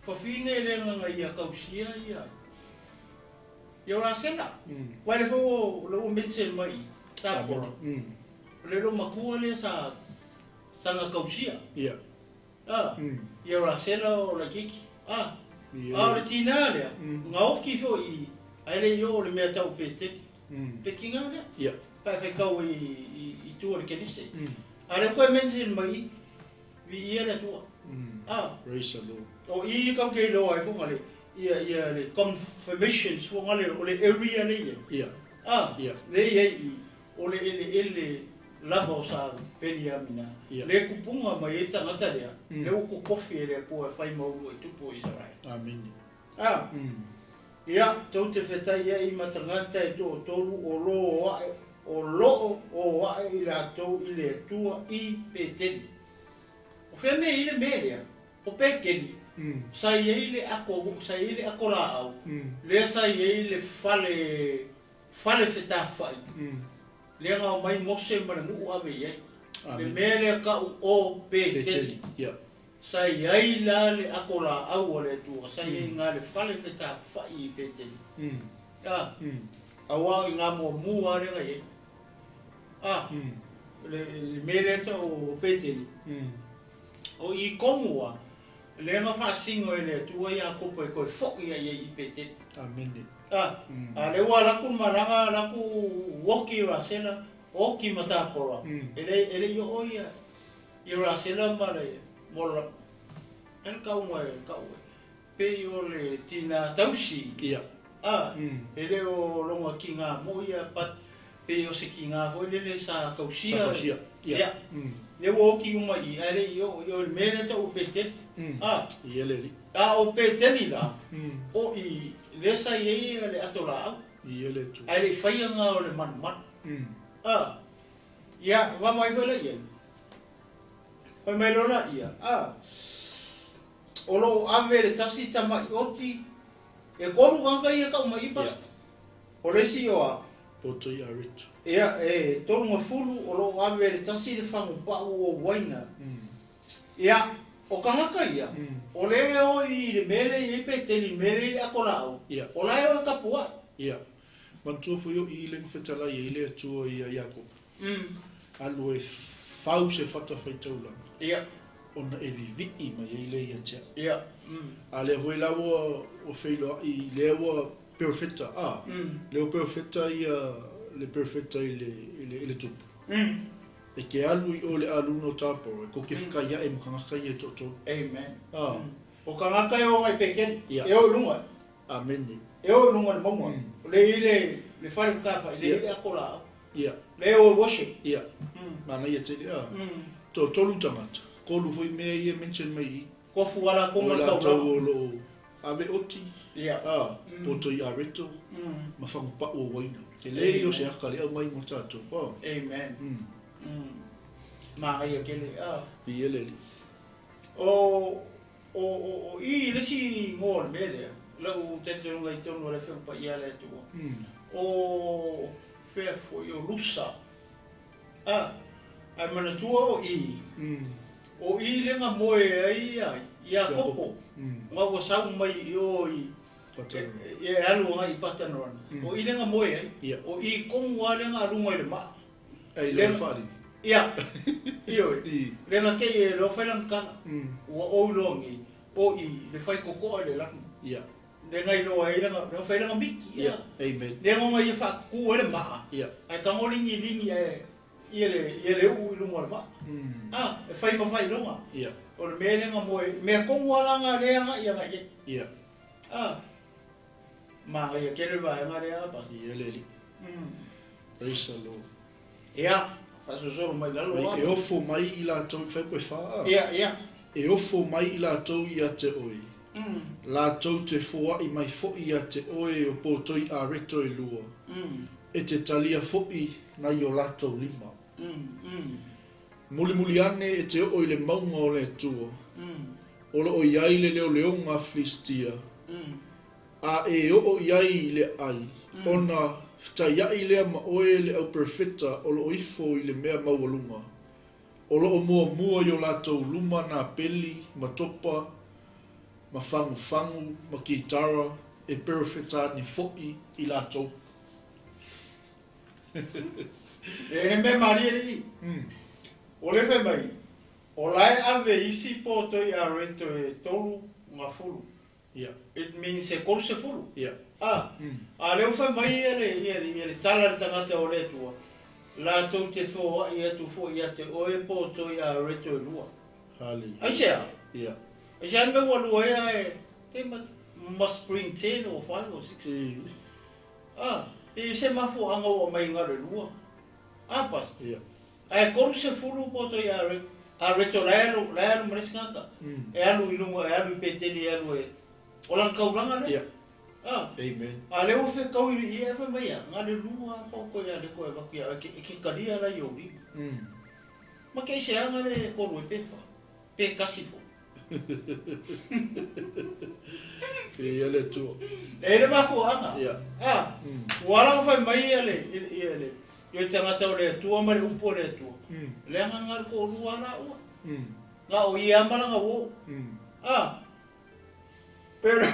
Fa finge lea nga ia kausia ia. Ia rasela. Wai le fo lo mention mai tapora. Le lo makua le sa tanga kausia. Ia. Ah. Ia rasela o la kiki. Ah. Ah, le tina le. Nga oki fo i. Ai le yo le mea tau pete. Le kinga le. Ia. Pa fai kau i tua le kenise. Ale koe mention mai. Vi ia le tua. Ah. Praise the Lord. O i kau kei loa ai fonga le. Ia le confirmations fonga le o le area le ia. Ia. Ah. Ia. Le ia i. O le ele lava o sa peli amina. Le kupunga mai e tangata lea. Le uku kofi e le po e whai maulu e tupu i sarai. Amen. Ah. Ia, tau te whetai ia i matangata e tō tōru o loo wae. O loo o wae i la tau i le tua i peteni. O whea mea i le mea o pekeni. Sai e le ako la au. Lea sai e le fale wheta whai. Lea ngā mai mose mana nuu ave iai. Le mea lea ka o peteni. Ia. Sai ai la le ako la au o le tua. Sai e ngā le fale wheta whai i peteni. Ah. Awa i ngā mua rea iai. Ah. Le mea lea ta o peteni. O i komua. Le ngā whaasingo e le tua i a kopo e koe whoki ai i peteni. Amen. Ah. A le ua laku maranga laku woki rasela. Oki matapora. Ele i o ia. I rasela ma le mola. En kau mai kau. Pe o le tina tausi. Ia. Ah. Ele o longa ki ngā mo ia pat. Pe o se ki ngā foi le sa kausia. Kausia. Ia. Le wo ki uma i ale yo le mele ta o peteni. Ah. Ia le. Ah o peteni la. O i le sa ye le atola. Ia le tu. Ale fai nga o le man. Ah. Ia, wa mai vela ia. Pai mai lona ia. Ah. O lo ave le tasi tama oti. E koru wanga ia ka mai pas. O le si o a. Potoi a reto. Ia, tolu ngā fulu o lo ave le tasi le whangu pau o waina. Ia, o kangaka ia. O le o i le mele i peteni, mele i ako lau. O lai o kapua. Ia. Mantua fo yo i le whetala i le atua i a Iakob. Alu e whau se whata whaitaula. Ia. Ona e vivi mai i le i a tia. Ia. A le hoi lawa o whailo i le awa perfecta. Ah. Le o perfecta i le perfecta i le tupu. E ke alu i o le alu no tāporo. E ko ke whakaia e mukangaka i e toto. Amen. Ah. O kangaka e o ngai pekeni. Ia. E o lunga. Amen. E o lunga ni maunga. Le whare whakawha, le ako lau. Ia. Le o worship. Ia. Mana ia te lea. Tō tolu tangata. Kolu foi mea ia mention mai i. Kofu ala konga tau. tau Tau o lo ave oti. Ia. Ah. Poto i a reto. Ma whangu pa o waina. Ke lei o se aka le au mai mo tātou. Amen. Maa ia kele. I ele li. O i lesi ngō mele. Lau tete runga i tonu le whewpa i ale tua. O whea foi o lusa. ai mana tua o i. O i lenga moe ai ai. Ia kopo. Nga wa sau mai i o i. E alu nga i patanona. O i lenga moe ai. O i kongu a lenga alunga i le maa. Ai le whari. Ia. Io i. Lenga kei e lo whailang kana. Ua o longi. O i le whai kokoa le laku. Ia. Lenga i loa i lenga. Lenga whailang miki. Ia. Amen. Lenga nga i whaku le maa. Ia. Ai kangolingi lingi e. Ia le u i lunga le maa. E whai ma whai lunga. Ia. O le mea lenga moe. Mea kongu alanga leanga ia nga ie. Ia. Maa ia kele vai nga rea pasi. Ia leli. Praise the Lord. Ia. Paso solo mai lalo. E ofo mai i la tau whai koe whaa. Ia, ia. E ofo mai i la tau i a te oi. La tau te fōa i mai fo'i a te oe o pōtoi a reto i lua. E te talia fo'i na i o la tau lima. Muli ane e te o i le maunga o le tua. O lo o iai le leo leonga Filistia. A e o iai le ai. Ona ftaiai lea ma oe le au perfeta o lo o ifo i le mea maualunga. O lo o mua i o la tau luma na peli, ma topa, ma fangu, ma kitara, e perfeta ni fo'i i la tau. E me maria ri. O le whai mai, o lai ave isi pōtoi a reto e tolu ngā fulu. Yeah. It means e koru se fulu. Yeah. A leo whai mai e le tala tangata o le tua. La tau te whoa i atu fo i ate oe pōtoi a reto e lua. Hallelujah. Ai sea? Yeah. Ai sea me walua e te must bring 10 or 5 or 6. E se mafo anga o mai ngare lua. Pas. Yeah. Ai koru se fulu poto i a reto laelo mresingata. E alu ilunga, e alu i peteni, e alu e. O lang kaulanga le? Yeah. Amen. A leo fe kau i e fe mai a. Ngare lua poko i a le koe wakia. E ke karia la i ori. Ma kei se anga le koru e pefa. Pe kasifo. E ele tua. E le mako anga. Yeah. Wala fai mai e le. Yo tangata o le tua mare upo le tua. Le anga ngar ko lua na ua. Nga o i amala nga wo. Pero le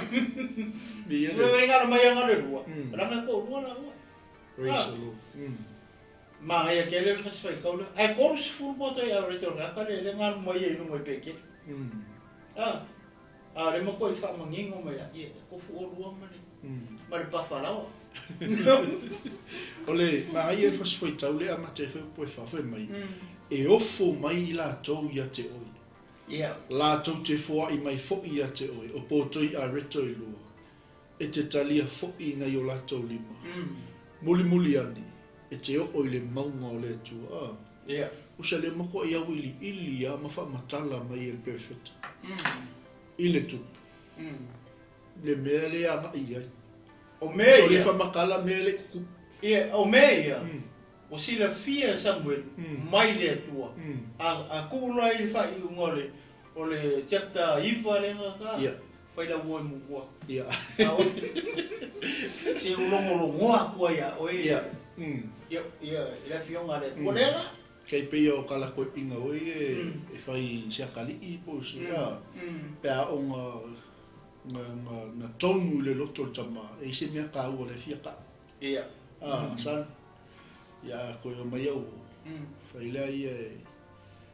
venga na mai anga le lua. Ranga ko lua na ua. Praise the Lord. Ma ia ke le fai kaula. Ai ko se fu poto ia reto nga ka le ngar mai e no mai peke. Le mo ko i fa mangingo mai ia ko fu o lua mane. Ma le pa falao. Ole, ma ai e foi tau le ama te foi fa mai. E ofo mai la tau ia te oi. Yeah. La tau te foa i mai fo'i ia te oi, o pōtoi a reto i lua. E te talia fo'i na i o la tau lima. Muli ani, e te o i le maunga o le tua. Yeah. Usa le mako i au ili a ma wha matala mai e perfect. I le tupu. Le mea le ama i ai. O mea so le whamakala mea le kuku. Ia, o mea ia. O sila fia Samuelu, mai le tua. A kula i whai i ngole, o le chapter iwa le ngaka. Ia. Whai la ua mua. Ia. Se ulongolongoa kua ia, o ia. Ia, la fionga le tua le la. Kei pia o kala koe pinga oi e whai siakali i po sila. Pea o na tonu le loto tama e se mea ka ua le fiaka. Ia. San. Ia koe o mai au. Whai lea i e.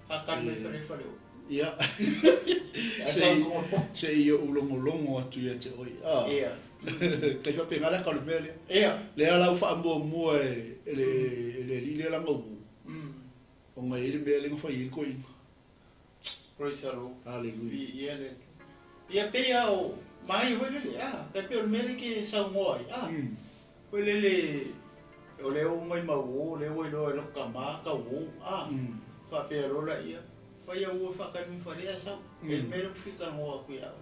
Hakan me whare o. Ia. Se i o ulongolongo atu ia te oi. Ia. Kei wha penga lea kalu mea lea. Ia. Lea lau wha ambua mua e le li lea langa u. O ngai ele mea lenga whai il koe inga. Praise the Lord. Hallelujah. Ia le. Ia pea o mai hoi lele. Kai pea o mele ke sau ngoi. Hoi lele. O leo mai mau o leo i loa e loka maa ka o. Wha pea rola ia. Whai au o whakani wharea sau. E mele whika ngoa kui au.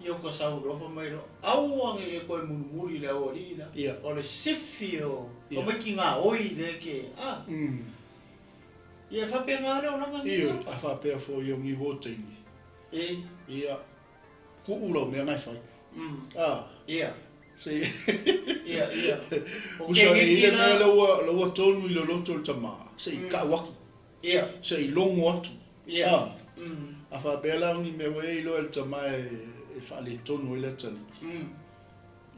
Ia ka sau rofa mai lo. Au ange e koe munumuri leo o rina. O le sifi o. O mai ki ngā oi le ke. Ia whapea ngā reo langa ni. Ia, a whapea fo i o ngi wotengi. Ia, ku urau mea ngai whai. Ia. Se. Ia. Usa e ile mea laua tonu i lo loto o tama. Se i ka waki. Ia. Se I longo atu. Ia. A whapela ni me wei lo el tamai e whale tonu ele tani.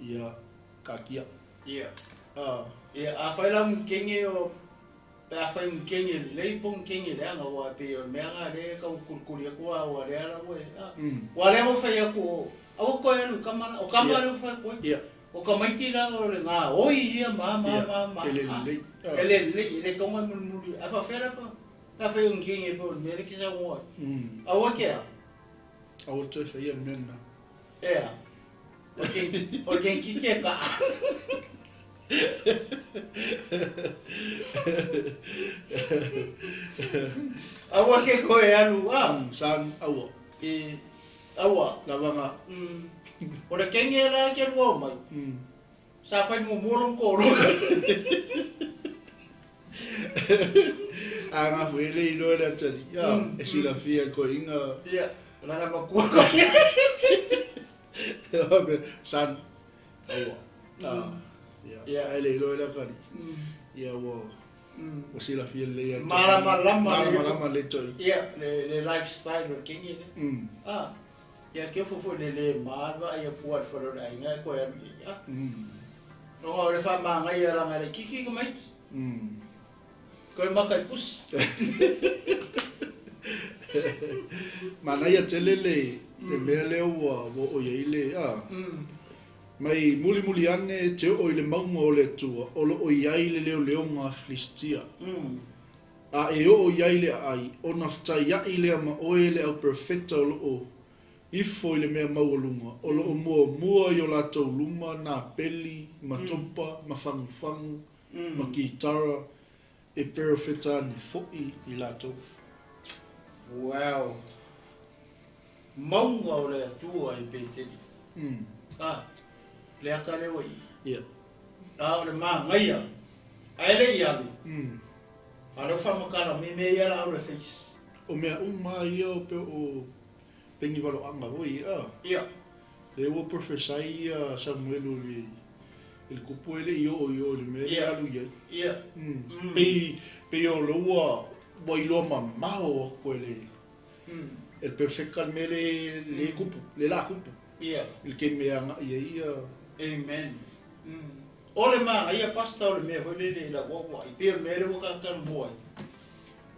Ia kakia. Ia. Ia a whaila mkenge o a whai mkenge leipong kenge leanga wa pe o meanga le ka ukurkuria kua o le ala we. Wa le mo whai aku o ko e lu kamara o kamara o whai koe. Ia. O ka maiti la o le ngā oi ia ma. Ele konga mulmuli. A whawhera pa. A whai mkenge pa o mele ki sa ngoi. A wakea. A o toi whai an mena. Ea. O ken kite ka. Awa ke koe alu san awa awa lavanga ora kenge la ke ro mai sa fai mo molong ko ro anga fuele ilo la tali ya e si la fia ko inga ya la na ko ko san awa ya ele ilo la kali ya wo o si la fia le ya mala le toi ya le lifestyle o kenge ya ke fo le mava ya puat fo lo dai nga ko ya no le fa ma nga ya la ngale kiki ko mai ko makai pus mana ya telele te mele o ye ile mai muli ane te o ile maunga o le tua o lo o iai le leo ngā Filistia a e o iai le ai o naftai ia ile ama o ele au perfecta o lo o ifo ile mea maualunga o lo o mua i o latou luma na peli matopa mafangufangu makitara e perfecta ni fo'i i latou. Wow. Maunga o le tua i peteli. Le aka le wai. Ia. O le maa ngaia. Aele i alu. A le whamakara me me ia la au le face. O mea uma ia o pe o pengi walo anga hoi Ia. Le o profesai Samuelu il kupu ele i o le mea alu ia. Ia. Pe o loa wai loa mamao ko ele. El perfecta me le kupu, le la kupu. Ia. Il ke mea nga ia. Amen. Ole maa ia pasta ole mea hoi lele la wawa. I pia mea le waka kan moai.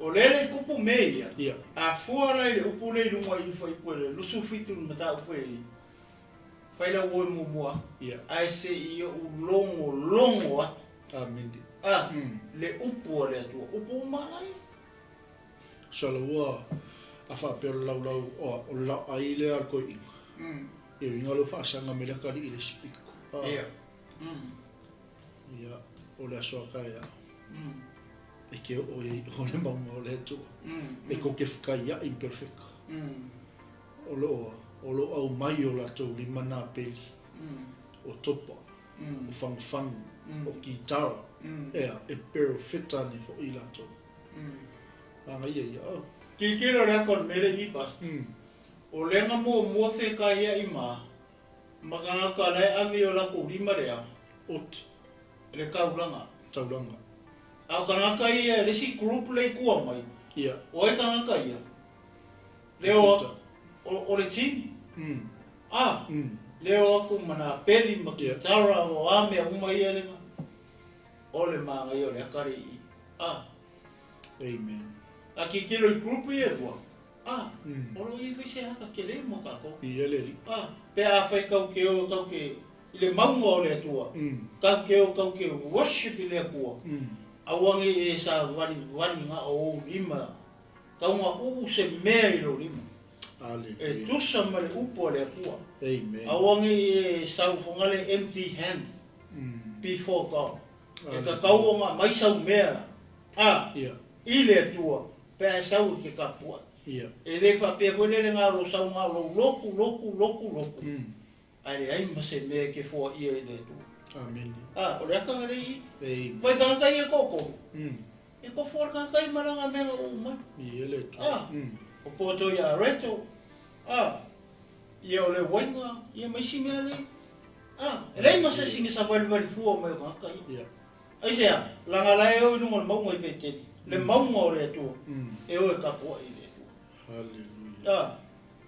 O lele kupu mea ia. A fuara ile upu le lunga i fai puele. Lusu fitu mata upuele. Fai la oi mumua. Ia. Ai se i o longo a. Amen. Le upu ole atua. Upu marai. Sala ua a whapero lau o LAOAI le arko inga. E inga lo whaasanga me le kari i le spiko. Ia. Ia, o le asoa kaya. E ke o le maunga o le atua. E ko ke whakaia imperfecta. O lo au mai o latou lima nā peli. O topa. O whangwhangu. O kitara. Ea, e perfecta ni fo i latou. Anga ia. Kikiro rea kon mele i pasta. O lenga mua wheka ia i maa. Makanga ka lai avi o lako lima rea. Oti. Le kaulanga. Tauranga. Au kangaka ia, lesi group lei kua mai. Ia. O e kangaka ia. Leo o le team. Leo aku mana peli makitara o ame a uma ia lenga. O le maanga ia o le akari i. Amen. A kikiro i group ia kua. Olo i whese haka ke le mo kako. I ele li. Pe a whai kau ke i le maunga o le atua. Kau ke worship i le akua. Awangi e sa wari nga o lima. Kau ngā se mea i lo lima. E tusa ma le upo le akua. Amen. Awangi e sa ufongale empty hand. Before God. E ka kau o ngā mai sau mea. I le atua. Pe a sau ke kapua. E le whapea koe le ngā ro sau ngā ro loku. Aere ai ma se mea ke fua ia i le tu. Amen. O le aka ngare i. Amen. Vai kankai e koko. E ko fuar kankai maranga mea o mai. I ele tu. O poto ia reto. Ia o le wainga. Ia mai si mea le. E rei ma se singe sa wali fua mai kankai. Ai sea, langa lai o nungo maunga I pete. Le maunga o le tu. E o e kapua I le tu. Hallelujah.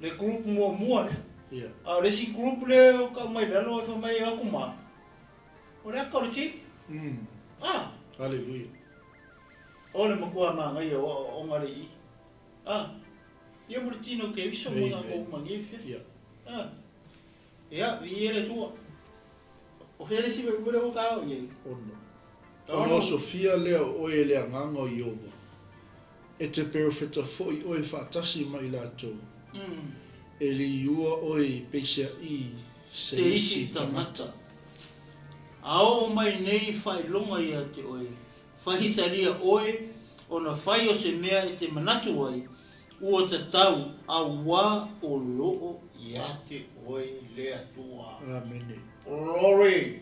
Le group mua ne. Yeah. Le si group le o ka mai lalo e fa mai aku ma. O le akoriti. Hallelujah. O le makua ma ngai o ngari I. Ia mo tino ke iso mo nga ko mangi fe. Ya, vi ele tu. O fere si be o ka o ye. Ono Sofia lea o e lea nganga o Iowa. E te perfecta foi o e whaatasi mai lato. E li ua o e peisia I se isi tangata. Ao mai nei whai longa ia te oe. Whahitaria oe, ona whai o se mea e te manatu ai, ua te tau a wā o loo ia te oe lea tua. Amen. Glory.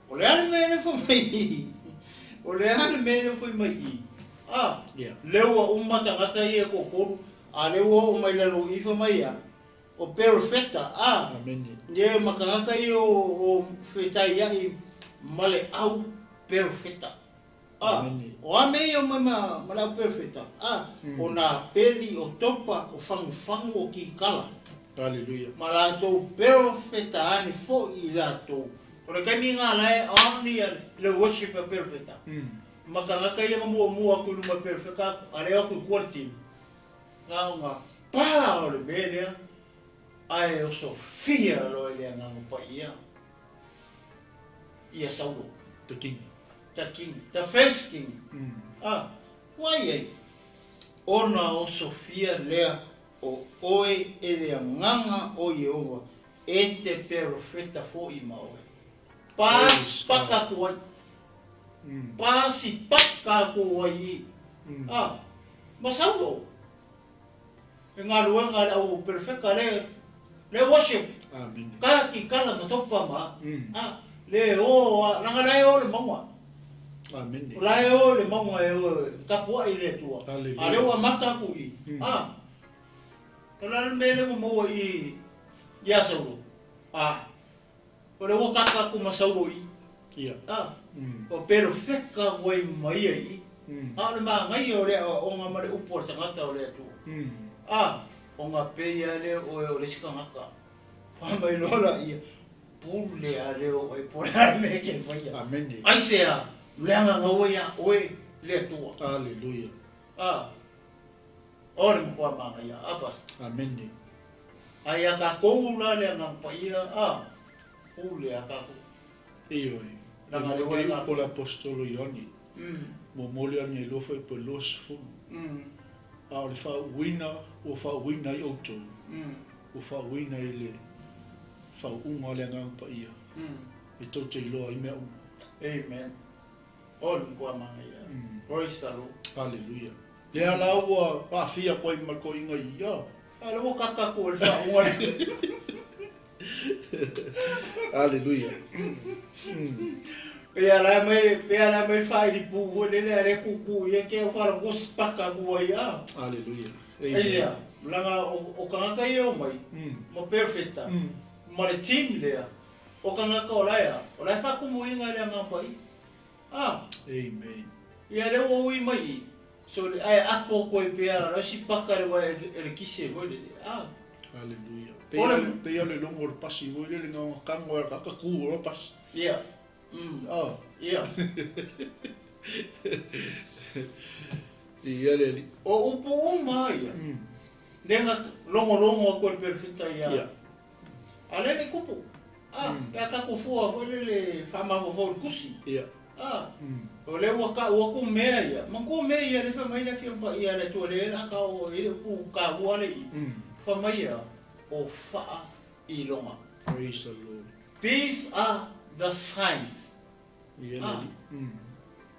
O le ane mene wha mai. O le ane mene wha mai I. Leua umata ngata ia ko koru. A leua o mai lalo I wha mai a. O perfecta. Amen. Ye makangaka I o whetai ai male au perfecta. O ame o male au perfecta. O na peli o topa o fangu o ki kala. Hallelujah. Malato perfecta ani fo I lato. O le kai minga lai ani le worship perfecta. Makangaka I mua ku luma perfecta. Are aku kuarti. Nga pa o le belea. Ai o Sofia lo ele nga pa ia. Ia Saulo. The king. The first king. Why ai? Ona o Sofia lea o oe ele nganga o Yehova. E te perfecta fo I maoe. Pas paka kuai. Pasi paka kuai. Masaulo. Nga luenga au perfecta le worship. Amen. Ka ki kala matopa ma. Le o langa lai o le maunga. Amen. Lai o le maunga e kapua I le tua. A le wa mata ku I. Kala mele mo I ya Saulo. O le wa kaka ku masaulo I. O perfecta wai mai ai. Le ma ngai o le o nga mare upo tangata o le tu. O nga peia le o le sikangaka. Whamai lola ia. Pule a leo e pora me ke whaia. Amen. Ai sea, leanga ngaua ia oe le tua. Hallelujah. Ore mkua manga ia, apas. Amen. Ai a ka koula leanga mpa ia, pule a ka kou. Eoi. Langa le wai Po l'apostolo Ioni. Mo mole ani e lofo e po los fulu. O le whauina o whauina I auto. O whauina I le whauunga le ngampa ia. E tau te iloa I mea unga. Amen. Ore mkua manga ia. Praise the Lord. Hallelujah. Le ala ua awhia koe malko inga ia. Ale wo kaka ko le whaunga. Hallelujah. Pea la mai fai di pu le re kuku ia ke fara gos paka ko ia. Hallelujah. Ia, langa o kanga ia mai. Mo perfecta. Mo le team le. O kanga ko la. O la fa ku mo inga le ngapa I. Amen. Ia le wo I mai. So ai apo ko pea la si paka le wa e kise vo le. Hallelujah. Pea le longo le pasi vo le nga kango e kaka ku o pas. Ia. Ia. Ia le. O upo mai. Denga longo ko perfecta ia. Ale le kupu. Ya ka ku fua vo le fama vo kusi. Ia. O le wa ku mea ia. Man ku mea ia le fa mai le fiampa ia le to le la ka o ile ku ka wa le I. Fa mai ia o fa I longa. Praise the Lord. These are the signs. Ia le.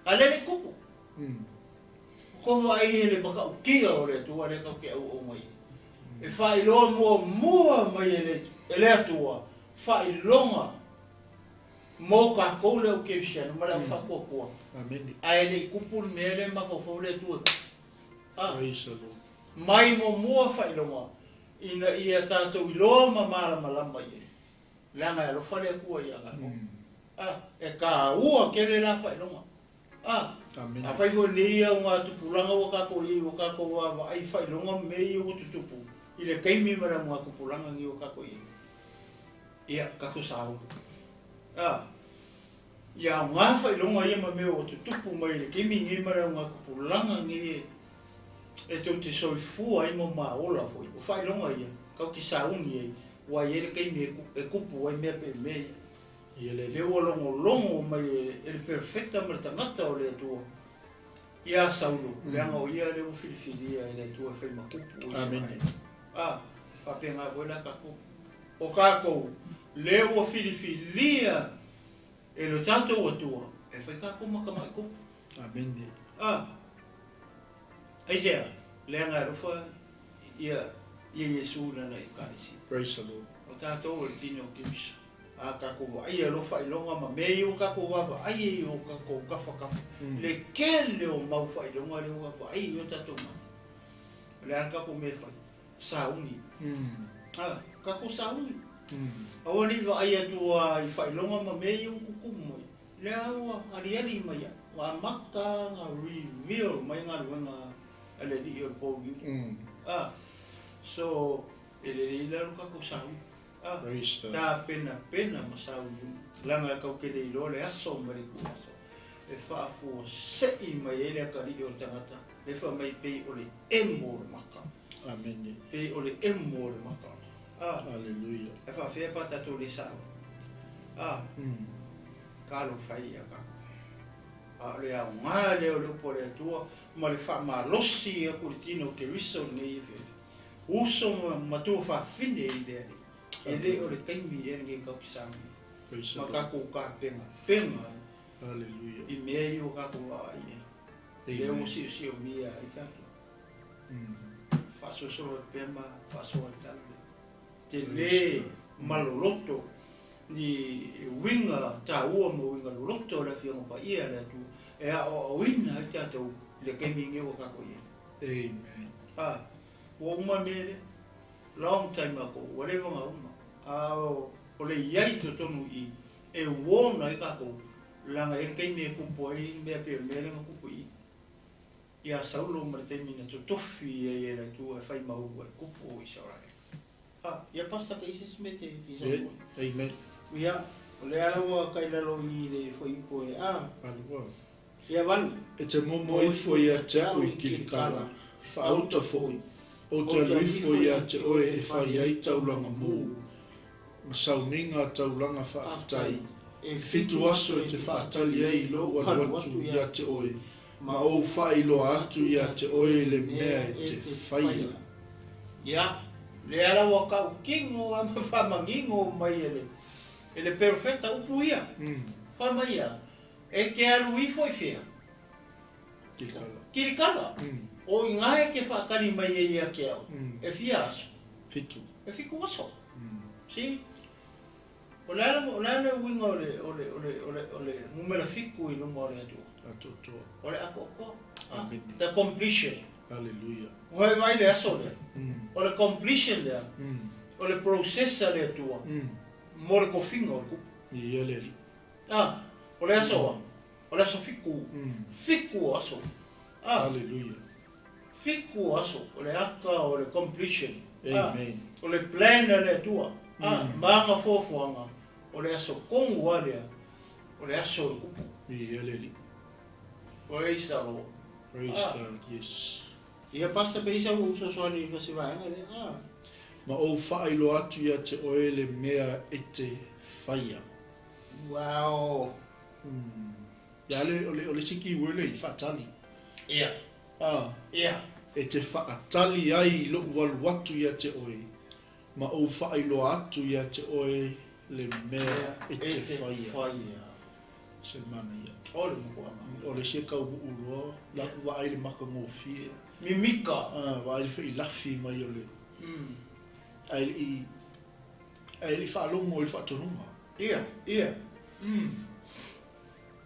Ale le kupu. Ko vai le baka o kia o le tua le no ke o mai. E fa I lo mo mai le tua. Fa I longa. Mo ka ko le o ke sia no mala fa ko. Amen. Ai le kupu me le ma ko le tua. Praise the Lord. Mai mo fa I longa. Ina ia tato I lo ma mala mai. Langa lo fa le ku ia ga. e ka ua kere la fai longa. Amen. A fai fo nei o ngā tupulanga o kako i o kako wa ai fai longa mei o tutupu. I le kaimi mara ngā kupulanga ngi o kako i. Ia kako sao. Ia ngā fai longa ia ma meo o tutupu mai le kaimi ngi mara ngā kupulanga ngi e tau te soifua i mo maola foi. O fai longa ia. Kau ki saungi ei. Wa ia le kaimi e kupu ai mea pe mea. Le ua longo mai e le perfecta ma le tangata o le atua. Ia saulu, le anga o ia le u filifilia e le atua fai makupu. Amen. Whapenga koe la kako. O kako, le ua filifilia e lo tatou atua. E fai kako makamai kupu. Amen. Aisea, le anga e rufa ia Yesu na i kaisi. Praise the Lord. O tatou e tino kimisa. Kako ai alo fai longa ma mei o kako wa ai o kako kafa le kele o mau fai longa le wa ai o tatou ma le kako me fai sauni kako sauni awani va ai atu ai fai longa ma mei o kukumo le awa ari mai wa maka nga reveal mai nga luanga ale di o po so ele le kako sauni ta pena masau langa kau ke dei le aso mai ku aso e fa fu sei mai ele ka ri o tangata e fa mai pe o le emo maka amen pe o le emo maka hallelujah e fa fe pa ta to le sa ka lo fai ya ka le a ngale o le po le tua ma le fa ma losi e kurtino ke riso nei fe uso ma tu fa fine ide ele o le kaimi e nge ka pisang maka ko ka penga hallelujah i mea o ka ko ai le o si o mia i ka fa so pema fa so tal te le maloloto ni winga ta o mo winga loto la fianga pa ia le tu e a o winga ta to le kaimi nge o ka ko ia amen o uma mele long time ago whatever ma o le iai to tonu i e wona i kako langa e kei me kupo i mea pe mele nga kupo i ia saulo ma te mina to tofi e la tu e fai mau e kupo i saurare ia pasta ka isis me te amen ia o le ala wa kai lalo i le foi po e alwa ia valu e te momo i foi a te au i kilikala fa auta foi o te lui foi a te oe e fai ai taulanga mu masauninga taulanga whaatai e fitu aso e te whaatali ei lo watu ia te oe ma o whai lo atu ia te oe le mea e te whaia ia le ala wa kau kingo ama whamangingo mai ele perfecta upu ia whamai ia e ke alu i foi fea kirikala o ingae ke whaakari mai e ia ke au e fia aso fitu e fiku aso si o lana winga ole numera fiku i lumo ole atu ole ako amen the completion hallelujah Vai vai le aso le ole completion le ole processa le tua more ko fingo ku ia le ole aso fiku aso hallelujah fiku aso ole aka ole completion amen ole plan le tua manga fofuanga ole aso kongu wale ole aso kupu ia le praise the Lord praise God yes ia pasta pe isa uso so ni se vai ngale ma o fai lo atu ia te oe le mea e te whaia wow ia ole siki wele i whaatali ia e te whaatali ai lo walu atu ia te oe ma o fai lo atu ia te oe le mea e te whaia se mana ia ole mo ole se kau uroa la wa ai le maka ngofie mimika wa ai fe lafi mai ole ai fa longo il fa tonunga ia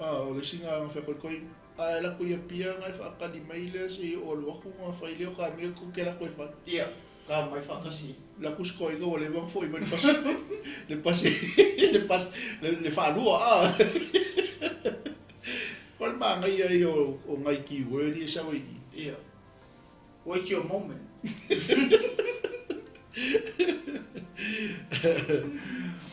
ole singa nga fa koi ai la ko ia pia ngai fa ka di maile si o lo ko nga fa ile ka me ko ke la ko fa ia Ka mai whakasi. La kuskoi go le bang foi le whanua Kol ma ngai ai o ngai ki word i sa wai. Yeah. Wait your moment.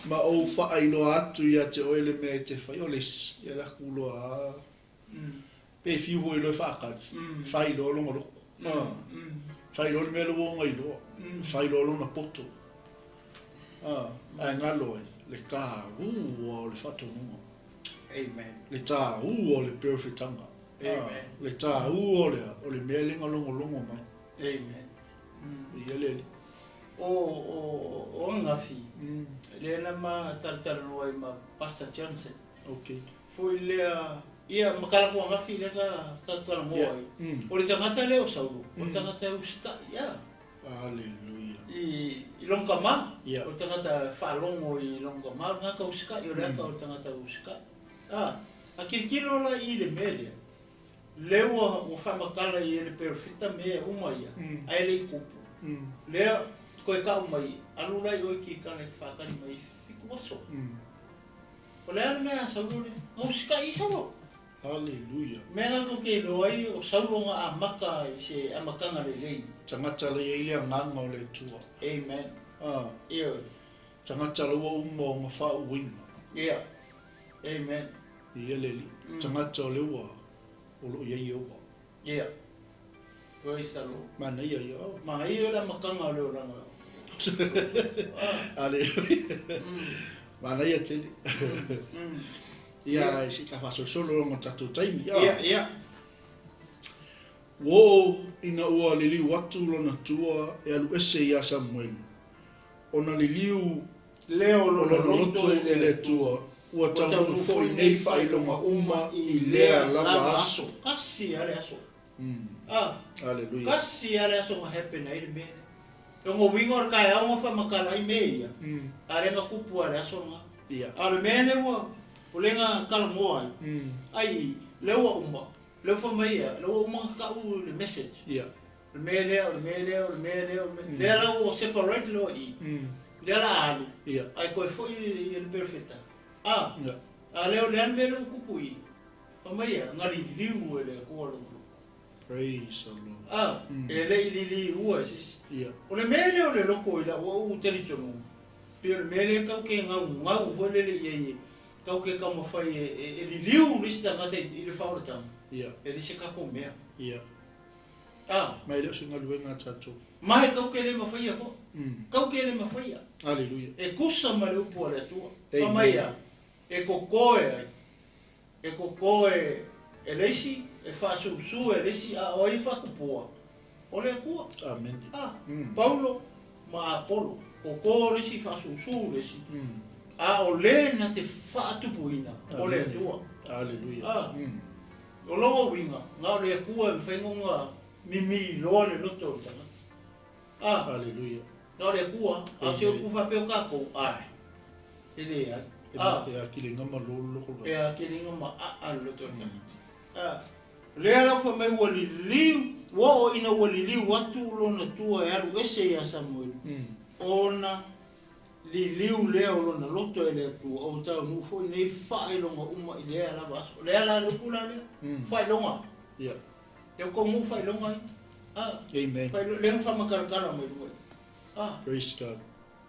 Ma o whaai no atu ia te oele me te whai o les. Ia la kuloa. Pe fiu hoi loi whaakari. Whai lo longa loko. Whai lo me lo o ngai lo. Whai lo longa poto. Ai ngalo ai. Le ka o le whatonunga. Amen. Le tā o le perfect tanga. Amen. Le tā o le melinga longo mai. Amen. Ia lele. O ngafi. Le na ma tartaru ai ma Pastor Johnson. Okay. Foi lea ia makala ko ngafi le ka mo ai. O le tangata le o saulu. O tangata o sta ia. Hallelujah. I longkama. Yeah. O tangata falongo I longkama nga ka uska I le ka o tangata uska. A kirikilo la I le mele. Lewa o whamakala I le perfita me umaia. Ai le kupu. Lea koe ka umai. Alulai oi ki kala ki whakari mai fiku waso. O lea mea saurone. Ngauska I sauro. Hallelujah. Mea ko ke loai o sauronga a maka I se amakanga le lei. Tangata le eile nganga o le tua. Amen. Ia. Tangata le wa o ma wha uinga. Yeah. Amen. Ia leli. Tangata o le wa. O lo ia ia wa. Yeah. Praise the Lord. Mana ia ia. Mana ia la makanga o le oranga. Hallelujah. Mana ia tele. Ia si ka faso solo ngo tatu taimi. Yeah. Wo ina ua lili watu lona tua e alu ese ia Samuelu. Ona liliu leo lona loto e le tua. Ua taunu foi nei whai longa uma I lea lava aso. Kasi ale aso. Hallelujah. Kasi ale aso ma happen ai me. Ngo wingo kai au ma fa makala I meia. Ale nga kupu ale aso nga. Ia. Ale mene wa ulenga kala moai. Ai lewa uma. Leo fa meia, leo uma ka u le message. Ia. Le mele. Le la o separate lo I. Le la alu. Ia. Ai ko foi il perfetta. Ia. Leo le anvelo kupui. Fa meia ngari liu ele ko lo. Praise the Lord. Ele li uasis. Ia. O le mele o le loko ila o utelichono. Pio mele ka ke ngau vole le ye. Ka ke ka mo fai e liu lista ngate I le faulta. Ia. Ele se ka ko mea. Ia. Mai leo singa luenga tatu. Mai ka ke le mafai fo. Ka ke le mafai. Hallelujah. E kusa ma le upo le tua. Amen. Pa mai e kokoe. E kokoe e leisi e fa su e lesi a oi fa kupua. Ole kua. Amen. Paulo ma Apolo. O ko lesi fa su lesi. O le na te fa tupuina. Ole tua. Hallelujah. O logo winga. Nga le kua fengonga mimi lo le loto tanga. Hallelujah. Nga le kua a se ku fa pe o kako. Ele ai. E akilinga ma lolo ko. E akilinga ma a loto tanga. Lea la fa mai wali liu wo ina wali liu watu lona tua e alu ese ia Samuelu. Ona li liu leo lona loto e lea tua o tau nu foi nei whae longa uma I lea la vaso. Lea la lukula lea. Whae longa. Ia. Teo ko mu whae longa. Amen. Lea wha makarakara mai lua. Praise God.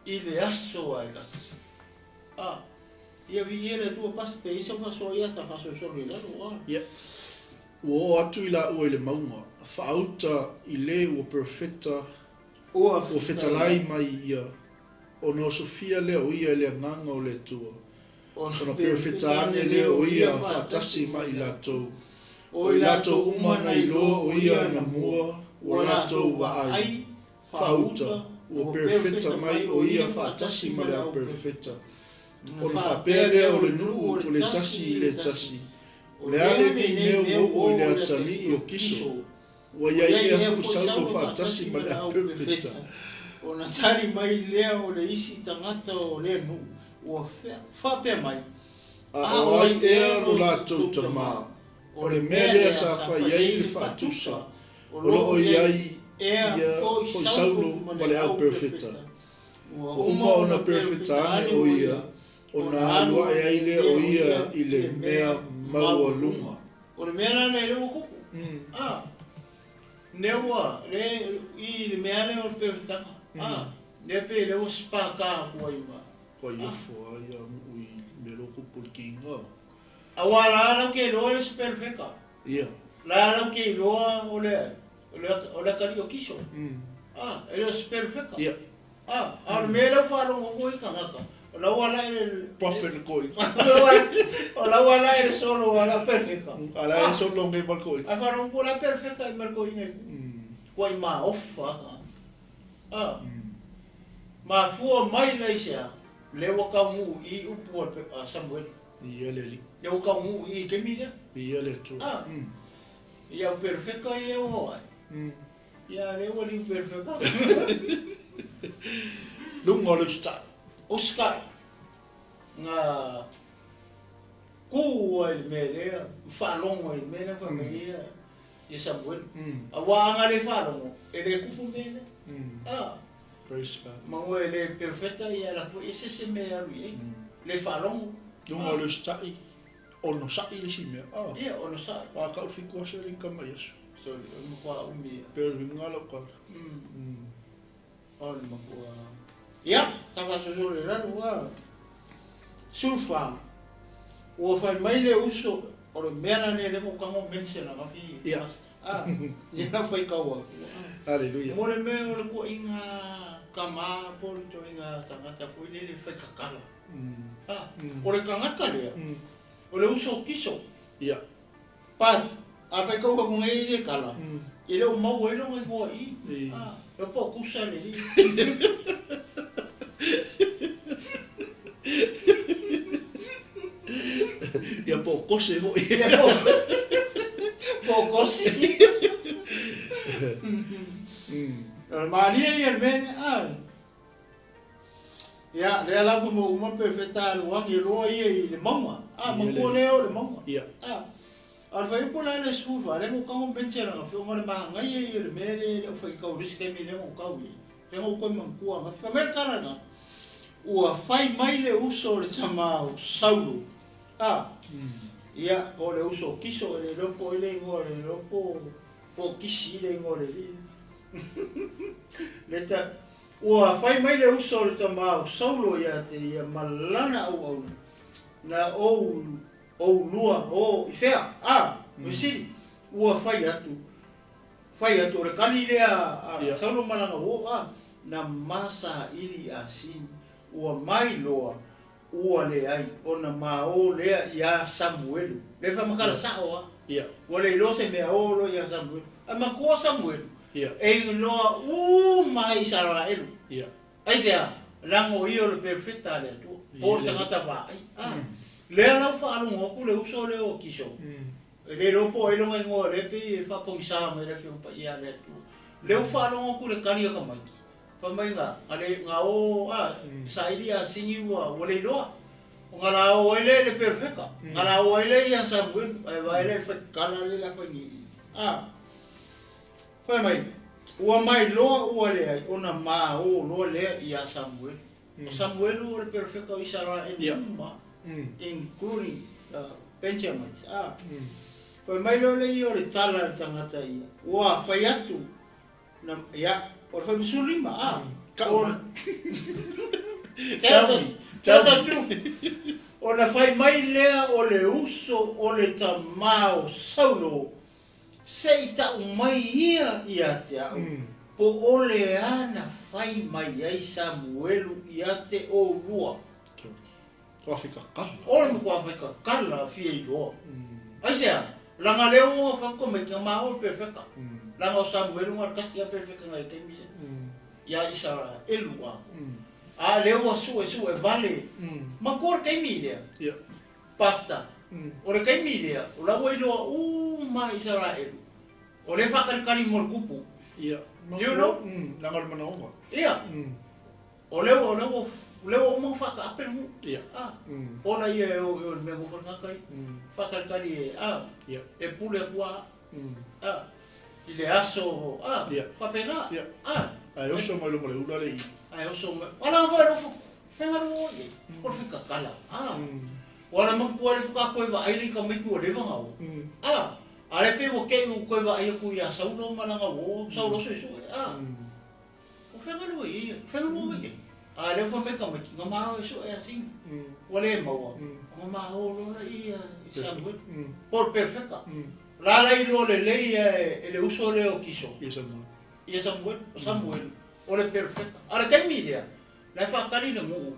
I le aso ai kasi. Ia vi ele tua pasi pe isa faso ia ta faso solo ila lua. Ia. Wo atu ila o le maunga. Whaauta I le o perfeta o fetalai mai ia. O no Sofia le o ia le nganga o le tua. O na perfeta ane le o ia whaatasi mai latou. O I latou umana I lo o ia na mua. O latou wa ai. Whaauta o perfeta mai o ia whaatasi mai a perfeta. O na whapele o le nuu o le tasi I le tasi. O le ale ni neo o le atali o kiso. Wa ia ia fusau o whaatasi mai a perfeta. O na tari mai lea o le isi tangata o le nu. O whapea mai. O ai ea lo latou tamā. O le mea lea sa whai ai le whaatusa. O lo o iai ia o saulo ma le au perfecta. O uma ona perfecta ane o ia, o na alua e aile o ia i le mea maua lunga. O le mea nana e lewa kupu. Neua, i le mea ne o le perfecta. Ne pe lewa spaka kua ima. Kua iofo ai a ui me lo kupu le kinga. Awa la ala ke loa le perfecta. Ia. La ala ke loa o le kari o kiso. Ele o perfecta. Ia. Al mele falo ngo i kangaka. La wala el prophet koi. La wala el solo wala perfecta. Ala el solo ngai mal koi. A faro po la perfecta i mal koi ngai. Koi ma offa. Ma fu mai lai sia. Le waka mu i upu a Samuelu. Ia le li. Le waka mu i kemile. Ia le tu. Ia perfecta i o ai. Ia le wali perfecta. Lunga le sta. O sky. Nga ku ai mele fa longo ai mele fa me ia Samuelu. A wanga le fa longo. Ele kupu mele. Praise God. Mango ele perfecta ia la fu ese se me ari. Le fa longo. Lunga le sta i ono sa i le si me. Ia ono sa. Pa ka fi ko se rin kama yesu. So mo kwa umi. Pero ngala ka. On mo kwa. Ia, tava so le ranu wa. Sulfa. O fa mai le uso o le mera ne le mo kango mense na mafi. Ia. Ia na foi kawa. Hallelujah. Mo le me o le ko inga kama por to inga tangata foi le foi kakala. O le kangata le. O le uso kiso. Ia. Pa, a foi kawa ko ngai le kala. Ele o mau ele ngai ko i. Eu po kusa le. Ia po kose ho. Ia po kose. Maria ia bene ia le ala ko mo uma perfecta lo wangi lo ia le mama mo ko le o le mama Ia. Al vai por lá na escuva, le mo kamo benchera na fio mare ma ngai ia le mere le foi ka ris ke mi le mo ka wi. Le mo ko man ku nga fa mer karana. O fai mai le uso le chama saulo. Ia o le uso kiso le lopo ile ngore lopo po kisi le ngore. Leta o fai mai le uso le chama saulo ia te ia malana au na o lua o ifea misi ua fai atu re kali le a saulo malanga o na masa ili asin ua mai loa ua le ai ona mao le ia Samuelu le fa makala sao ua le lo se mea o lo ia Samuelu a makua Samuelu e loa mai 𝚟𝚑𝚍 ai sea lango io le perfecta le tu por tangata va le ala fa alu ngoku le uso le o kiso le lopo e lo ngai ngo le pe fa po isa me le fi pa ia le tu le fa alu ngoku le kali ka mai pa mai nga ale nga o sa idia singi wa le lo nga la o ele le perfecta nga la o ele ia Samuelu ai va ele fa kala le la fa ni pa mai ua mai lo ua le ona ma o lo le ia Samuelu Samuelu le perfecta 𝚟𝚑𝚍 including Benjamins. Poi mai lo le io le tala tangata ia. Ua fai atu. Na ia, o fai misulima Kaon. Tata tu. Ona fai mai lea o le uso o le tamao saulo. Seita mai ia te au. Po o le ana fai mai ai Samuelu ia te o lua. Afrika kala. Ole mo Afrika kala fie lo. Ai sea, langa leo fa ko me ma o perfecta. Langa Samuelu mar kastia perfecta ngai ke mi. Ya 𝚟𝚑𝚍. A leo su e vale. Ma cor ke mi le. Ya. Pasta. Ore ke mi le. Ola wo ilo ma 𝚟𝚑𝚍. Ole fa kali mor kupu. Ya. You know? Langa mana o. Ia. Ole o mo fa ka apel mu. Ia. Ona ia o me mo fa kai. Fa kali e Ya. e pule kwa. I le aso, whapena. Ai oso mai longa le ula le i. Ai oso mai. Wala whai rofo, whenga roa i. Por whika kala. Wala mankua le whakakoe wa aile ka miku o lewanga o. Ale pe wo kei wo koe wa aia ku ia saulo malanga wo, saulo so iso. O whenga roa i, whenga roa i. Ale whameka maki, ngā maho iso e asing. Wale maua. Ngā maho roa i Samuelu. Por perfecta. Lala i lo le lei e le uso le o kiso. Ia Samuelu. O le perfecta. Ara kai mi dea. Lai whakari na muu.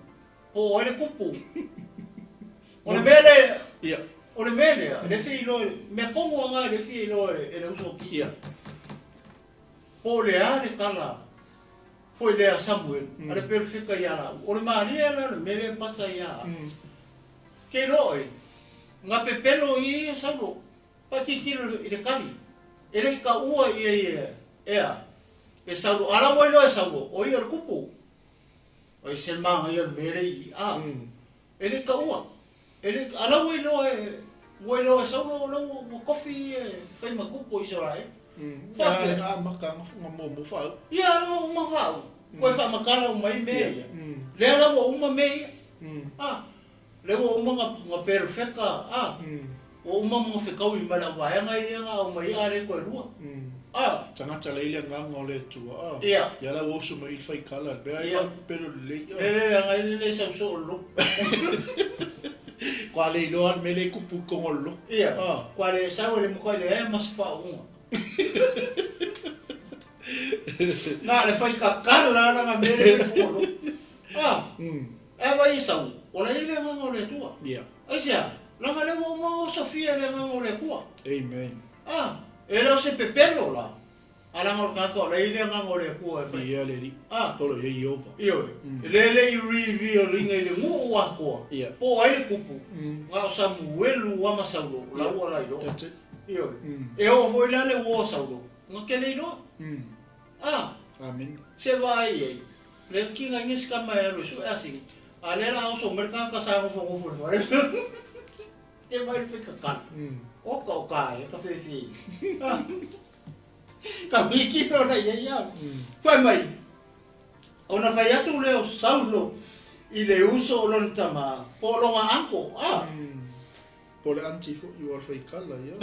Po o le kupu. O le mele. O le mele. Le fi lo. Me kongo anga le fi lo e le uso o kiso. Po le a le kala. Foi le a Samuelu. A le perfecta ia la. O le maria la le mele pata ia. Ke lo e. Ngā pepelo i saulo. Patitiro i le kari. E le ka ua i ea. E saulo. Ala wai lo e saulo. O i al kupu. O i se maha i al mere i a. E le ka ua. E le ala wai lo e. Wai lo e saulo. Lo kofi e. Whai ma kupu i sora e. Ia ngā maka ngā mō whau. Ia ngā uma whau. Koe wha makala umai mea ia. Le ala wa uma mea ia. Le wa uma ngā perfeka. O uma mga whekau i mana waianga i ngā o mai are koe rua. Tangata leile ngā ngā le tua. Ia. Ia la wosu mai i whai kala. Bea i pero le. Le ngai le sau so o lo. Kwa le iloan me le kupu kongo lo. Ia. Kwa le sau le mkoi le e mas wha unga. Nā le whai kakala na ngā mere le kongo lo. E wai sau. O le ile ngā ngā le tua. Ia. Aisia. Langa le mo mo Sofia le ngā le kua. Amen. E leo se pepelo la. Alanga o kako le ile ngā le kua e whai. Ia le ri. Tolo e Iova. Io. Le i reveal ringa i le ngu ua koa. Ia. Po ai le kupu. Ngā o Samuelu wa masaulo. La ua la ilo. That's it. Io. E o foi la le ua saulo. Ngā ke le ilo. Amen. Se vai ei. Le kinga ngis kama e alu su e asing. A le la o so merka ka sa ngofo ngofo le whare. Te mai whika kan. Oka o kai, ka whiwhi. Ka wiki o na ia. Whai mai. O na whai atu leo saulo i le uso o lona tama. Po longa anko. Po le anti fo i war whai kala, ia.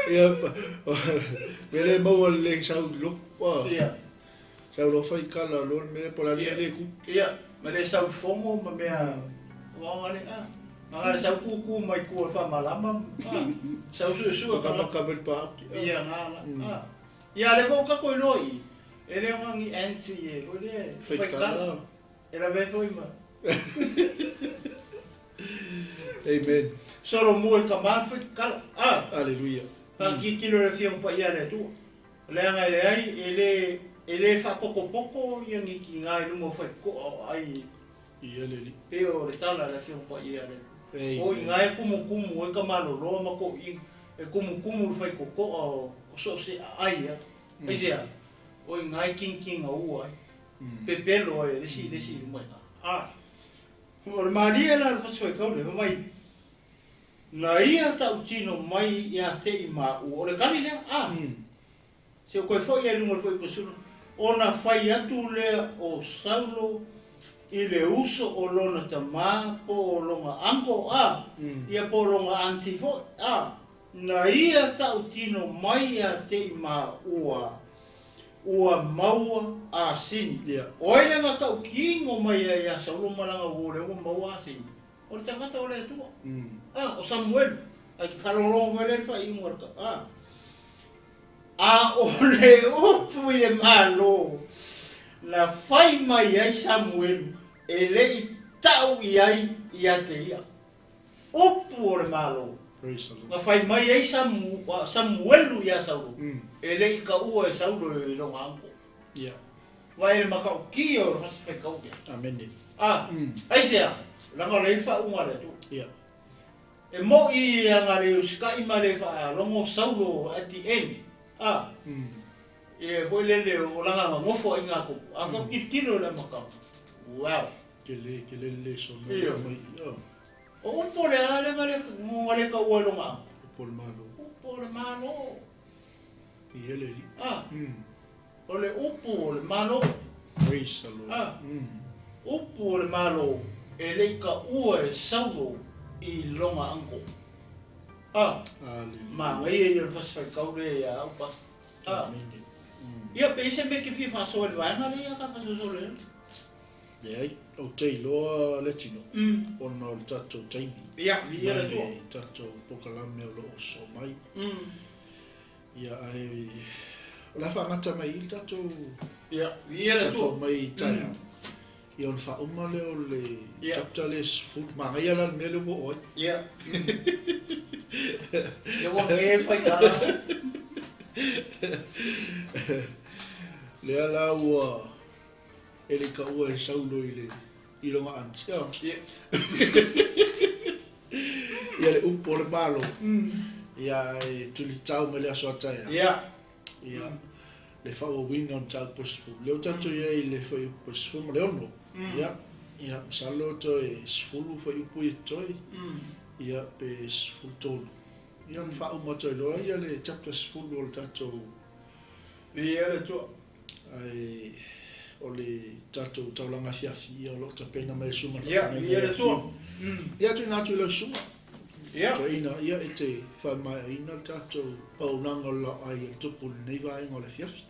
Ia, mele maua le saulo. Ia. Saulo whai kala, lor me po la le ku. Ia. Ma le sau fongo ma mea wanga le ma le sau kuku mai kua wha malama sau su ka mel pa ia ngala ia le ko ka ko loi e le ngi anti e o le whaikala e la ve foi ma Amen. solo mo e ka man whaikala Alleluia. Pa ki kilo le fiong pa ia le tu le nga le ai ele fa poko ia ngi ki ngai lumo fa ko ai ia le li e o le tala le fiong pa ia le o ngai kumu e ka malo lo ma ko i e kumu fa ko o so se ai ia e sia o ngai king o ai pepelo e desi mo o maria la fa so ko le mai na ia ta utino mai ia te ma o le kali le se ko foi ia lumo foi posulu ona fai atu le o saulo i le uso o lona tama po o longa anko ia po longa anti fo na ia tau tino mai a te ma ua maua a sini o ile nga tau kingo mai a ia saulo malanga ule ua maua a sini o le tangata o le atua o Samuelu a ki kaloro vele fai imorka o le upu i le malo na fai mai ai Samuelu e le i tau i ai i ate ia upu o le malo na fai mai ai Samuelu i a saulo e le i ka ua e saulo i longa anko vai le maka o ki o le hasi fai kau Amen. ai sea langa le i fa unga le tu e mo i anga le usika i ma le fa longo saulo at the end e foi le o langa ngofo i ngako a ka kitilo le maka wow ke le so mai O upo le ale ngale ka ua longa. Upo le malo. Upo le malo. I ele li. O le upo le malo. Praise the Lord. Upo le malo e le ka ua e saulo I longa anko. Ma ngai e le fasfai kaule ya au pas. Ia pe se me ke fi fa so le vai na le ka fa so le. Ai, o te loa le tino. Ona o tato taimi. Ia, ia le to. Tato pokalame o lo so mai. Ia ai la fa ngata mai il tato. Ia, ia le to. Tato mai taia. Ia on fa umale o le capitales food ma ia la mele bo oi. Ia. Ia wa e fai kala. Le ala ua ele ka ua e saulo I longa antia. Ia le upo le malo. Ia e tuli tau me le aso ataia. Ia le whaua wina on tau posifu. Leo tato ia I le whai upo sifu ma le ono. Ia salo to e sifulu whai upo I toi. Ia pe sifulu tolu. Ia le whau mato I loa ia le chapter sifulu o le tato. Ia le to. Ai o le tato taulanga fiafi o lo ta pena mai suma. Ia le to. Ia tu natu le suma. Ia. To ina ia e te wha mai ina le tato paunanga LAOAI e tupu nei vai o le fiafi.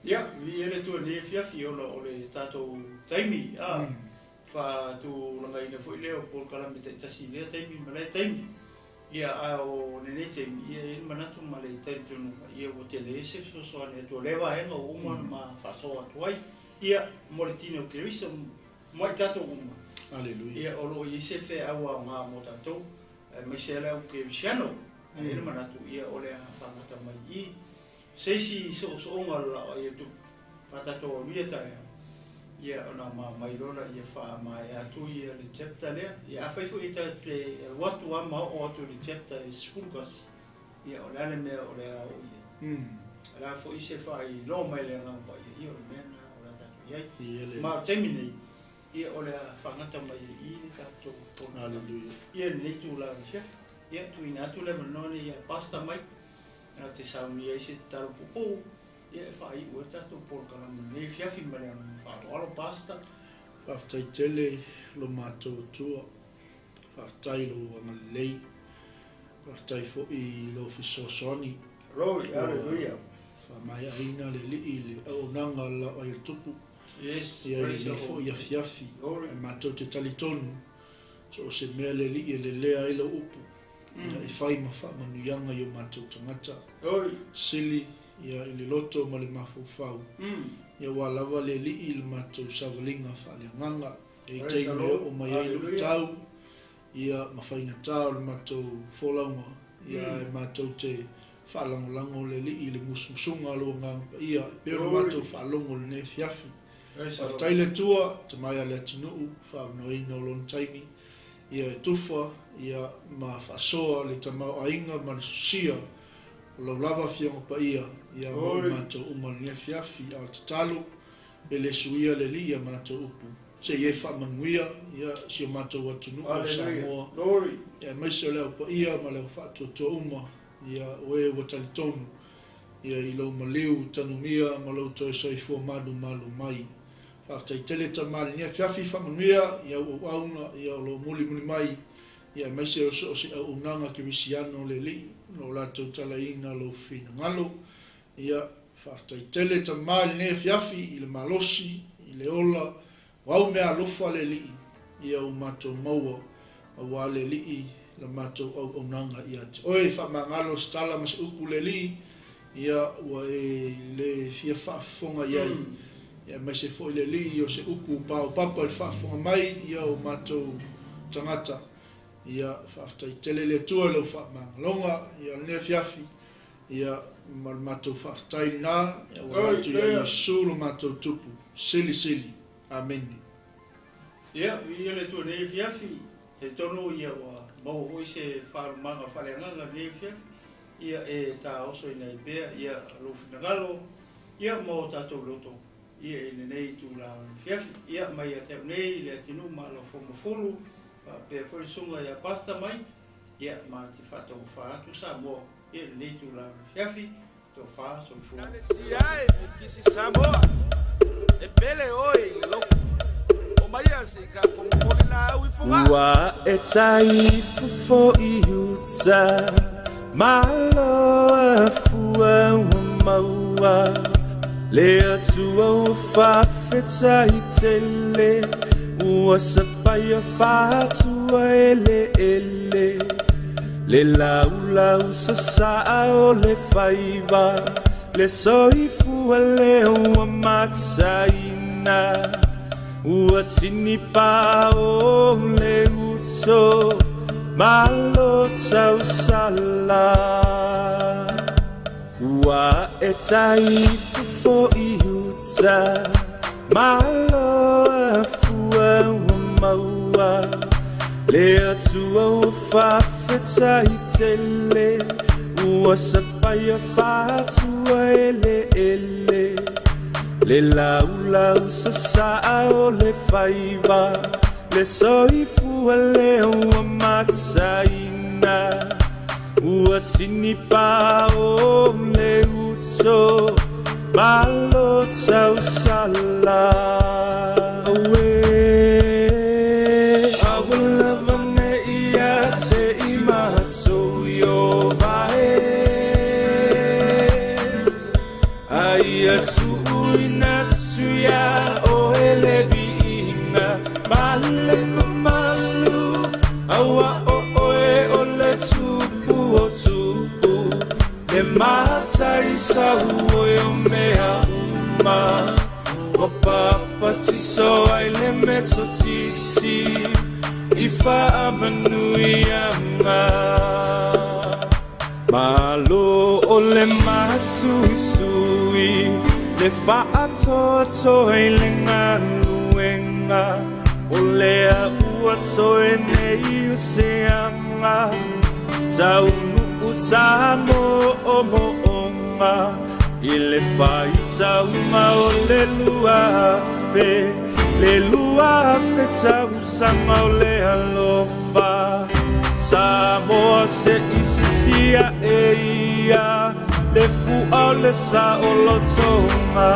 Ia, ia le to ne fiafi o le tato taimi. Fa tu langa ina foi leo por kalame te tasi le taimi ma le taimi. Ia a o ne taimi ia e manatu ma le taimi tonu ia o te le se so ne to leva e no uma ma fa so atuai. Ia moritino ke riso mo tato uma. Aleluia. Ia o lo i se fe awa nga mo tato. Me se la o ke visiano. E manatu ia o le fa mata mai I. Seisi so nga la ia tu patato o ia ta. Ia ona ma mai rona ia fa mai atu ia le chapter le. Ia fa fu ita te watu wa ma o tu le chapter skulkas. Ia o le me o le o ia. Ala fo I se fa I lo mai le nga pa ia o me Ia ma terminei ia o le whangata mai I le tato. Aleluia. Ia nei tu la chef. Ia tu ina tu le manone ia pasta mai. A te sauni ai se taro pupu. Ia whai ua tato por kalama nei fiafi mare anu whaaro pasta. Whaftai tele lo mātou tua. Whaftai lo angalei. Whaftai fo I lo fisosoni. Roi, aleluia. Whamai aina le li le au nanga LAOAI le tupu. Yes, Ia le fo ia fiafi. E mātou te talitonu. So o se mea le li e le lea ila upu. Ia e whai ma wha manuianga I o mātou tangata. Sili, ia I le loto ma le mawhau. Ia wā lava le li I le mātou savalinga wha le nganga. E tei mea o mai ailu tau. Ia ma whaina tau le mātou wholaunga. Ia e mātou te whaalangolango le li I le musmusunga alo nganga. Ia pero mātou whaalongo le ne fiafi. Whaftai le tua, te mai ale atinuu, whaanoina o lon taimi. Ia e tufa, ia ma whaasoa le tamau ainga ma le susia. O lau lava fiango pa ia mo mātou uma le fiafi al te talo. E le suia le li ia mātou upu. Se ie whaamanuia, ia si o mātou atinuu o Samoa. Ia maise leo pa ia ma leo whaatoa uma. Ia oe wa talitonu. Ia I lau maliu tanumia ma lau toi soifua malu mai. Whaftai tele ta mali nia fiafi whamanuia, ia o auna, ia o lo muli mai, ia maise o se au unanga ki wisiano le li, no lato talaina lo fina ngalo, ia whaftai tele ta mali nia fiafi, I le malosi, I le ola, wau mea lofa le li, ia o mato maua, a wale li, la mato au unanga ia te. Oe whamangalo stala mas uku le li, ia ua e le fia whaafonga iai, ia mai se foi le li o se upu pao papa le whaafonga mai ia o mātou tangata ia whaaftai tele le tua le whaamangalonga ia le fiafi ia mātou whaaftai nā ia o mātou ia Yesu lo mātou tupu sili amen. Ia le tua le fiafi te tono ia wa mau hoi se whaarumanga whareanganga le fiafi ia e tā oso ina I bea ia lo finagalo ia mau tātou loto ia I nei tu la fiafi ia mai a te nei le atinu ma la fomafolu pe foi sunga ya pasta mai ia ma te fato fa tu Samoa e le tu la fiafi to fa so fu kisi Samoa e pele oi lo o mai se ka como polina ui funga wa e tai fo I utsa malo fua maua le atua fa feta I tele ua sapaya fatua ele le lau sa o le faiva le soifua le ua matsaina ua tini pa o le uto malo tau sala ua e tai fo I uta malo fua maua le atua fa feta I tele ua sapaya fatua ele le lau sa o le faiva le soifua le ua matsaina ua tini pa o le uto malo tau sala Malo o le masui le whaatoto e le nganuenga o lea ua toe nei o se anga tau nuu tamo o moonga I le whai tau ma o le lua fe tau sama o le alofa Samoa se isisia e ia le fua le sa o lotonga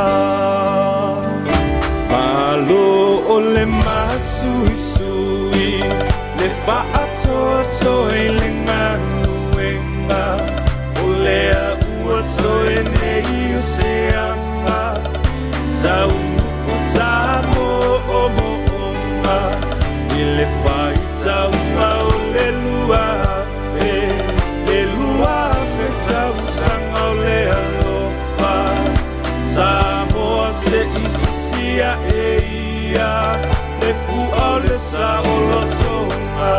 Malo o le masui le whaatoto e le nganuenga o lea ua toe nei o se anga tau nuku tamo o moonga I le whai tau ma o le lua tau sanga o le alofa Samoa se isisia e ia le fua le sa o lotonga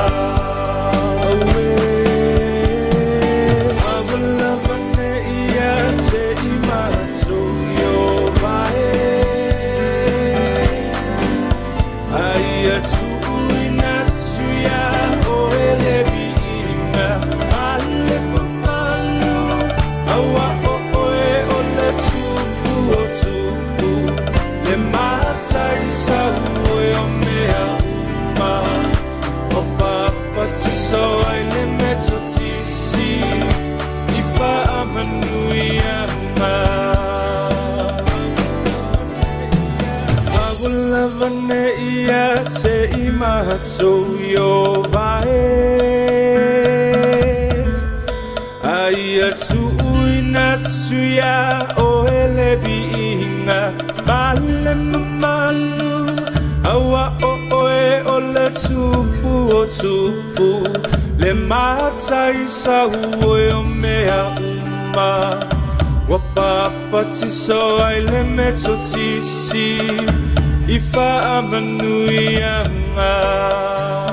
So yo Ai atu inatsuya o elevinga Male malu Awa o oe o le tupu o tupu Le matai sa ue o mea uma Wapapa tiso ai le meto tisi Ifa amanui anga